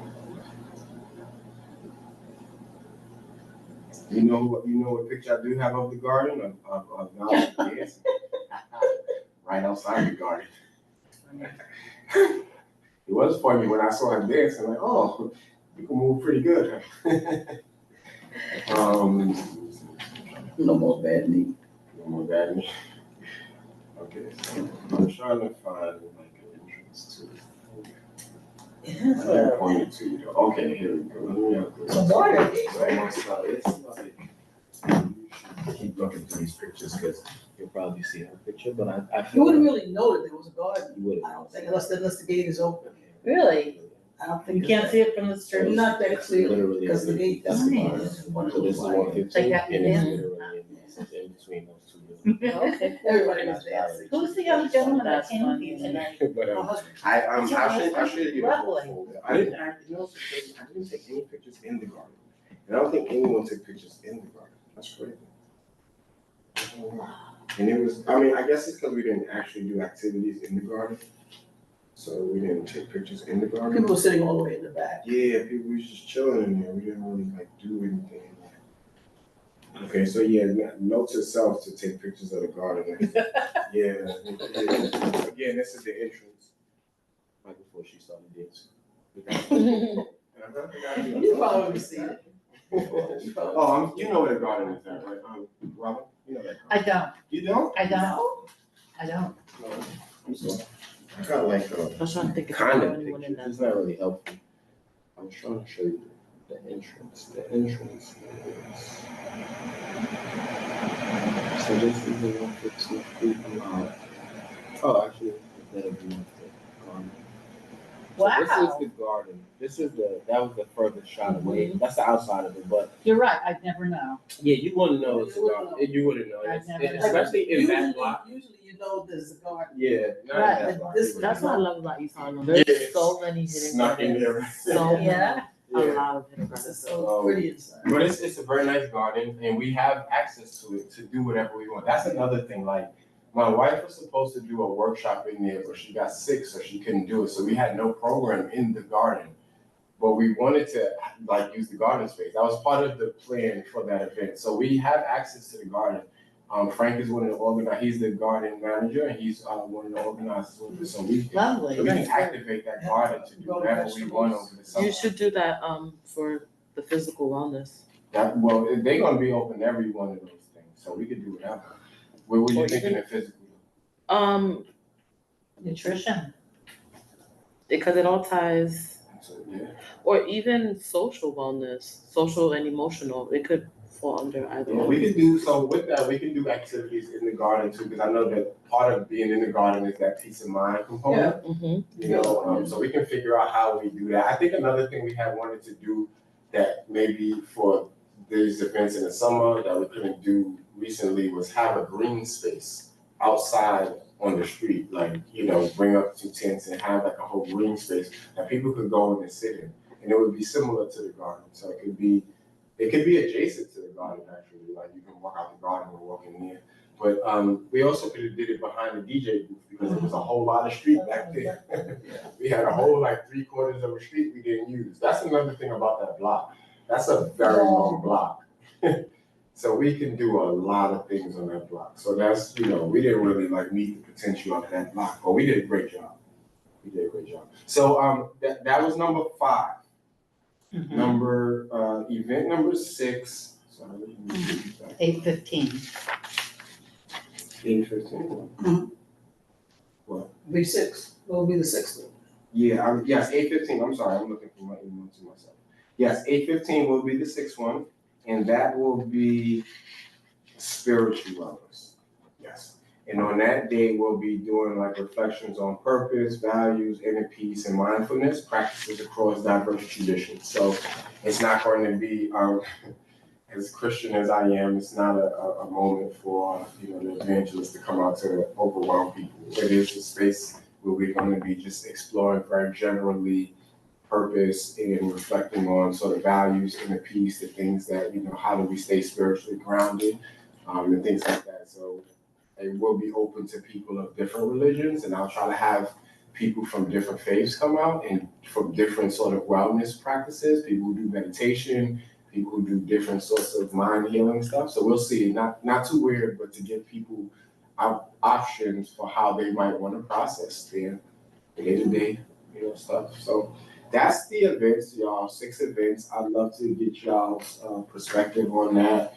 You know what picture I do have of the garden? Of now dancing. Right outside the garden. It was funny when I saw him dance, I'm like, oh, you can move pretty good. No more bad knee. No more bad knee. Okay, so I'm trying to find like an entrance to it. I can point it to you. Okay, here we go. Let me Some water. Keep looking through these pictures because you'll probably see a picture, but I You feel wouldn't really know that there was a garden. you would. I don't think, unless the gate is open. Really? I don't think. You can't see it from the street? Not that clearly, Literally, because the gate, that's the garden. It's one of So this those is like- 115, Like happy and it's dancing. literally in between those two buildings. Okay. Everybody was dancing. Who's the young gentleman that That's came with you funny. tonight? But My husband. I'll show you the whole Lovely. folder. I didn't take any pictures in the garden. And I don't think anyone took pictures in the garden. That's crazy. And it was, I guess it's because we didn't actually do activities in the garden. So we didn't take pictures in the garden. People were sitting all the way in the back. Yeah, people was just chilling in there. We didn't really do anything. Okay, so yeah, note to self to take pictures of the garden. Yeah. Again, this is the entrance. Right before she started dancing. You probably seen it. Oh, you know where the garden is at, right? Robert, you know that garden. I don't, You don't? I don't, I don't. No, I'm sorry. I got like I was trying to think if kind there of was anyone in pictures. that. It's not really helpful. I'm trying to show you the entrance. The entrance is. So this is the 115 feet long. Oh, actually, that'll be the garden. So this is Wow, the garden. That was the furthest shot away. That's the outside of it, but you're right, I'd never know. yeah, you wouldn't know it's a garden. You wouldn't know. I'd It's- never know. Especially in that block. Usually you know there's a garden. Yeah. not in Right, that but block. this That's what I love about East Harlem. Yeah. There's so many hidden Snuck in there. gardens. So many. Yeah. A Yeah. lot of hidden It's gardens. so pretty inside. But it's a very nice garden and we have access to it to do whatever we want. That's another thing, like, my wife was supposed to do a workshop in there, but she got sick, so she couldn't do it. So we had no program in the garden. But we wanted to use the garden space. That was part of the plan for that event. So we have access to the garden. Frank is one of the organizers. He's the garden manager and he's one of the organizers with it. So we Lovely. can activate that garden to do whatever we want over the summer. You should do that for the physical wellness. Well, they're gonna be open every one of those things, so we could do whatever. What were you Or thinking even- of physical? Nutrition. Because it all ties, So, yeah. or even social wellness, social and emotional. It could fall under either. Yeah, we can do, so with that, we can do activities in the garden too, because I know that part of being in the garden is that peace of mind component. You know, so we can figure out how we do that. I think another thing we had wanted to do that maybe for these events in the summer that we couldn't do recently was have a green space outside on the street, like, you know, bring up some tents and have like a whole green space that people could go in and sit in. And it would be similar to the garden. So it could be adjacent to the garden actually, like you can walk out the garden and walk in there. But we also could have did it behind the DJ booth because there was a whole lot of street back there. We had a whole like 3/4 of a street we didn't use. That's another thing about that block. That's a very long block. So we can do a lot of things on that block. So that's, you know, we didn't really like meet the potential of that block, but we did a great job. We did a great job. So that was number 5. Number event number 6. Sorry. 8:15. 8:15. What? Be 6. What will be the 6th one? Yeah, yes, 8:15. I'm sorry, I'm looking for my email to myself. Yes, 8:15 will be the 6th one, and that will be spiritual wellness. Yes. And on that day, we'll be doing like reflections on purpose, values, inner peace, and mindfulness practices across diverse traditions. So it's not going to be, as Christian as I am, it's not a moment for, you know, the evangelists to come out to overwhelm people. It is a space where we're going to be just exploring very generally purpose and reflecting on sort of values, inner peace, the things that, you know, how do we stay spiritually grounded, and things like that. So it will be open to people of different religions, and I'll try to have people from different faiths come out and from different sort of wellness practices, people who do meditation, people who do different sorts of mind healing stuff. So we'll see, not too weird, but to give people options for how they might want to process their day-to-day, you know, stuff. So that's the events, y'all, 6 events. I'd love to get y'all's perspective on that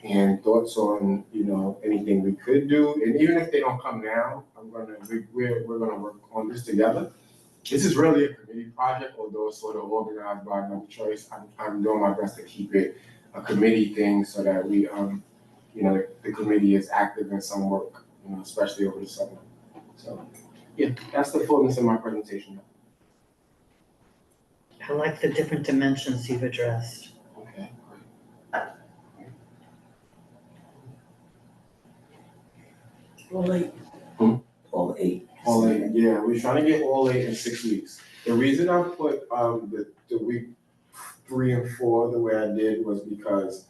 and thoughts on, you know, anything we could do. And even if they don't come now, we're gonna work on this together. This is really a committee project, although it's sort of organized by another choice. I'm doing my best to keep it a committee thing so that we, you know, the committee is active in some work, you know, especially over the summer. So yeah, that's the fullness of my presentation. I like the different dimensions you've addressed. Okay. All 8. All 8. All 8, yeah, we're trying to get all 8 in 6 weeks. The reason I put the week 3 and 4 the way I did was because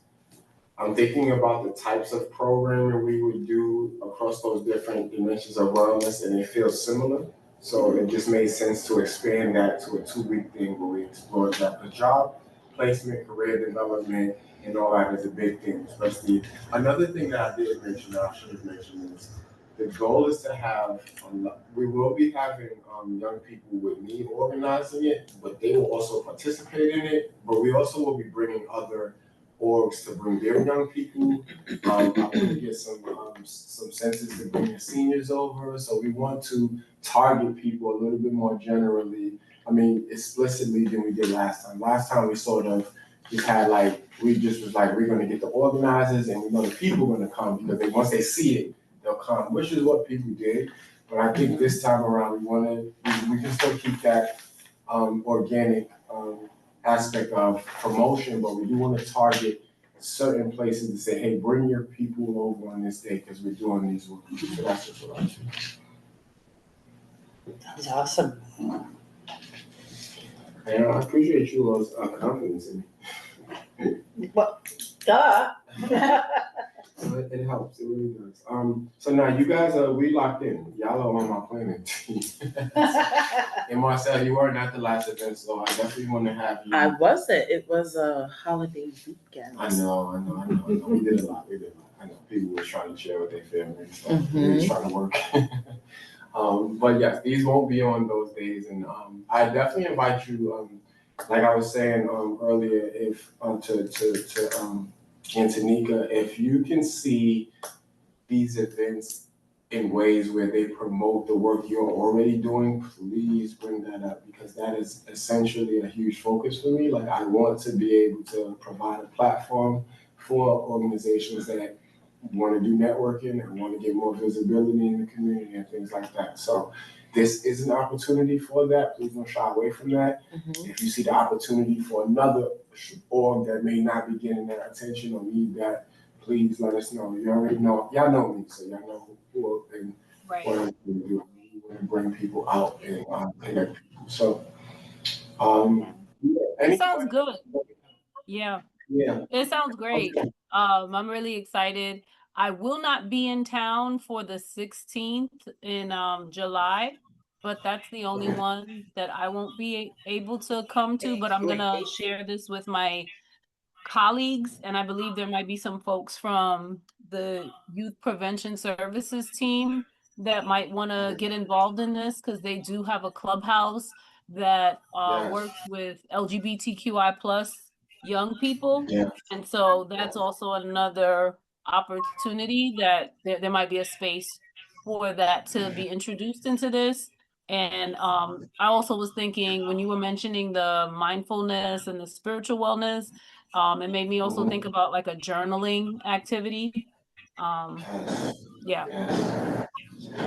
I'm thinking about the types of programming we would do across those different dimensions of wellness, and it feels similar. So it just made sense to expand that to a 2-week thing where we explore that. The job placement, career development, and all that is a big thing, especially. Another thing that I did mention, that I should have mentioned, is the goal is to have, we will be having young people with me organizing it, but they will also participate in it. But we also will be bringing other orgs to bring their young people. I want to get some senses to bring the seniors over. So we want to target people a little bit more generally, I mean, explicitly than we did last time. Last time we sort of just had like, we just was like, we're gonna get the organizers and we know the people are gonna come because once they see it, they'll come, which is what people did. But I think this time around, we can still keep that organic aspect of promotion, but we do want to target certain places to say, hey, bring your people over on this day because we're doing these workshops. So that's just what I'm saying. That's awesome. And I appreciate you all's confidence in me. Well, duh. It helps, it really does. So now you guys we locked in. Y'all are on my planning team. And Marcel, you weren't at the last event, so I definitely want to have you. I wasn't. It was a holiday weekend. I know. We did a lot. I know people were trying to chill with their family and stuff. They were trying to work. But yes, these won't be on those days, and I definitely invite you. Like I was saying earlier, if to Antonika, if you can see these events in ways where they promote the work you're already doing, please bring that up because that is essentially a huge focus for me. Like I want to be able to provide a platform for organizations that want to do networking and want to get more visibility in the community and things like that. So this is an opportunity for that. Please don't shy away from that. If you see the opportunity for another org that may not be getting that attention or need that, please let us know. You already know, y'all know me, so y'all know who and Right. what I'm going to do. We want to bring people out and connect people. So, It sounds good. Yeah. Yeah. It sounds great. I'm really excited. I will not be in town for the 16th in July, but that's the only one that I won't be able to come to. But I'm gonna share this with my colleagues, and I believe there might be some folks from the Youth Prevention Services team that might want to get involved in this because they do have a clubhouse that works with LGBTQI plus young people. Yeah. And so that's also another opportunity that there might be a space for that to be introduced into this. And I also was thinking when you were mentioning the mindfulness and the spiritual wellness, it made me also think about like a journaling activity. Yeah.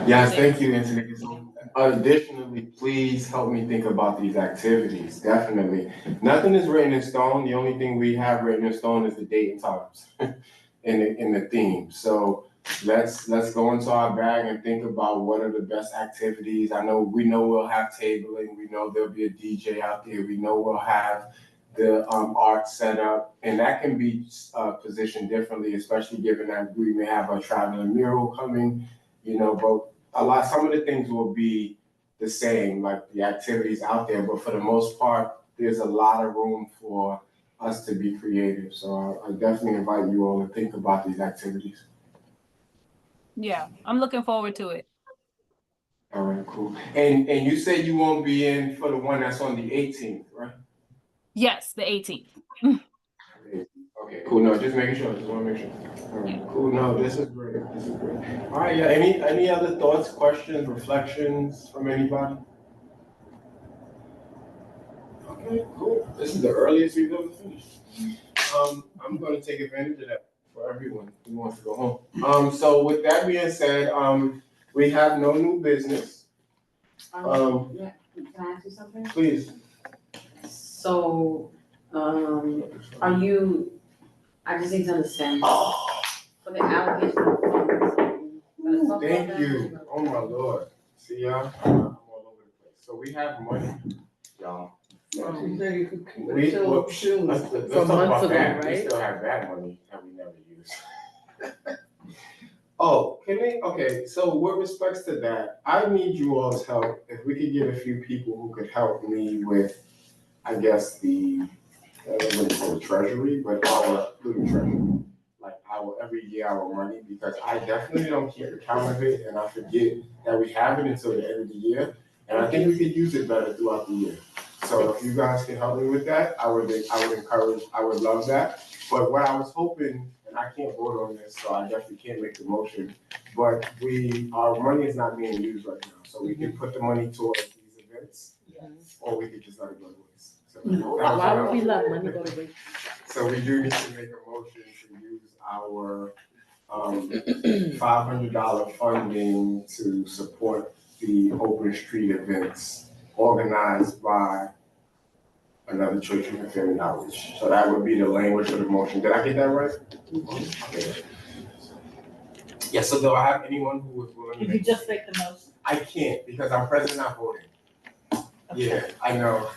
Yes, thank you, Anthony. So, additionally, please help me think about these activities. Definitely. Nothing is written in stone. The only thing we have written in stone is the date and times in the theme. So let's go into our bag and think about what are the best activities. We know we'll have tabling. We know there'll be a DJ out there. We know we'll have the art set up, and that can be positioned differently, especially given that we may have a traveling mural coming, but some of the things will be the same, like the activities out there, but for the most part, there's a lot of room for us to be creative. So I definitely invite you all to think about these activities. Yeah, I'm looking forward to it. All right, cool. And you said you won't be in for the one that's on the 18th, right? Yes, the 18th. Okay, cool. No, just making sure. Just want to make sure. All right, cool. No, this is great. This is great. All right, yeah. Any other thoughts, questions, reflections from anybody? Okay, cool. This is the earliest we've ever finished. I'm going to take advantage of that for everyone who wants to go home. So with that being said, we have no new business. Yeah, can I ask you something? Please. So, I just need to understand, for the allocation of funds. Thank you. Oh my Lord. See y'all? I'm all over the place. So we have money, y'all. Let's talk about that. We still have that money that we never use. Oh, okay, so with respects to that, I need you all's help. If we could get a few people who could help me with, I guess, the treasury, but our little treasury. Like every year our money, because I definitely don't keep account of it and I forget that we have it until the end of the year. And I think we could use it better throughout the year. So if you guys can help me with that, I would love that. But what I was hoping, and I can't vote on this, so I definitely can't make the motion, but our money is not being used right now. So we can put the money towards these events, or we could just let it go to waste. So why would we let money go to waste? So we do need to make a motion to use our $500 funding to support the open street events organized by another church and family outreach. So that would be the language of the motion. Did I get that right? Okay. Yeah, so do I have anyone who was willing to? If you just make the motion. I can't because I'm present not voting. Okay. Yeah, I know.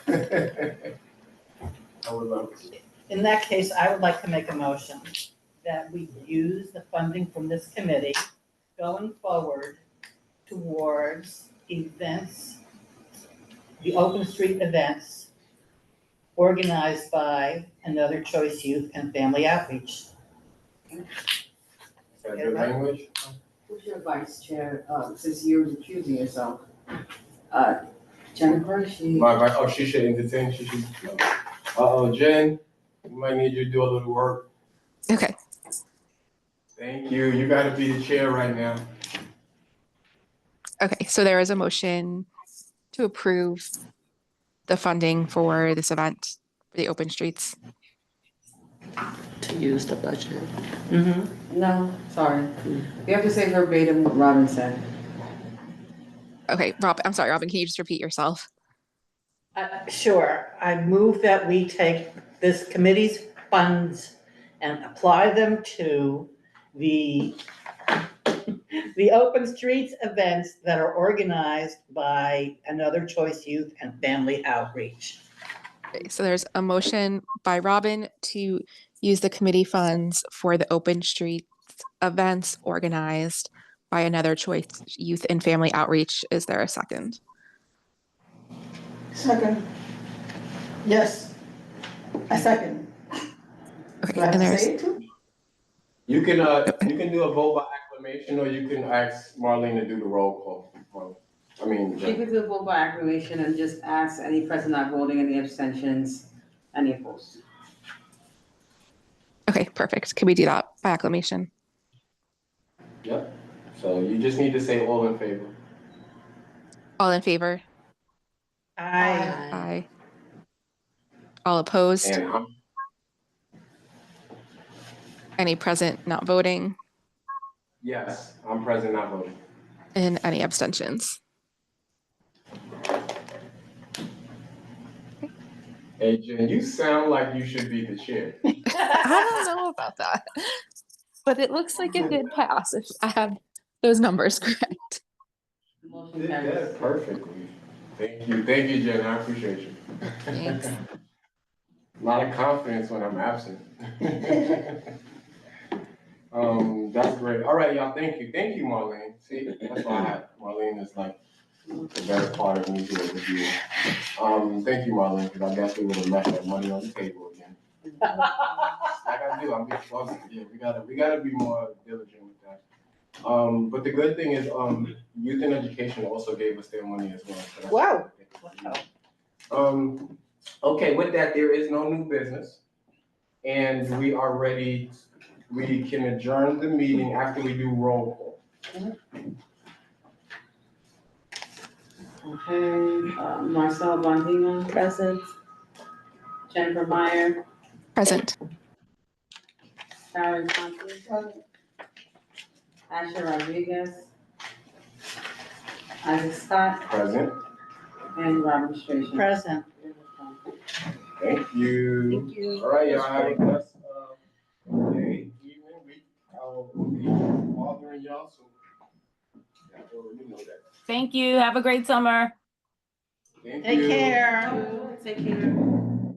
I would love it. In that case, I would like to make a motion that we use the funding from this committee going forward towards events, the open street events organized by Another Choice Youth and Family Outreach. Is that good language? Who's your vice chair, since you're recusing yourself? Jennifer, she should entertain, Jen, we might need you to do a little work. Okay. Thank you. You gotta be the chair right now. Okay, so there is a motion to approve the funding for this event, for the open streets. to use the budget. No, sorry. You have to say verbatim what Robin said. Okay, Rob, I'm sorry, Robin, can you just repeat yourself? Sure, I move that we take this committee's funds and apply them to the open streets events that are organized by Another Choice Youth and Family Outreach. Okay, so there's a motion by Robin to use the committee funds for the open streets events organized by Another Choice Youth and Family Outreach. Is there a second? Second. Yes, I second. Okay, Do I have and to there's say it too? You can do a vote by acclamation, or you can ask Marlene to do the roll call. I mean, You could do a vote by acclamation and just ask any present not voting, any abstentions, any opposed. okay, perfect. Can we do that by acclamation? yep. So you just need to say all in favor. All in favor? Aye. All opposed? And Any present not voting? yes, I'm present, not voting. And any abstentions? Hey, Jen, you sound like you should be the chair. I don't know about that, but it looks like it did pass if I have those numbers correct. Motion You did carries. that perfectly. Thank you, Jen. I appreciate you. Thanks. A lot of confidence when I'm absent. That's great. All right, y'all. Thank you, Marlene. See, that's why I had Marlene is like the better part of me here with you. Thank you, Marlene, because I definitely would have left that money on the table again. Like I do, I'm being closer. Yeah, we gotta be more diligent with that. But the good thing is, Youth and Education also gave us their money as well. So that's Wow. Okay, with that, there is no new business. And we are ready, we can adjourn the meeting after we do roll call. Okay, Marcel Bondima. Present. Jennifer Meyer. Present. Sharon Conti. Asher Rodriguez. Isaac Scott. Present. And Robin Strazier. Present. Thank you. Thank you. All right, y'all have a blessed day, evening, week. I will be bothering y'all, so you know that. Thank you. Have a great summer. Thank Take you. care. Take care.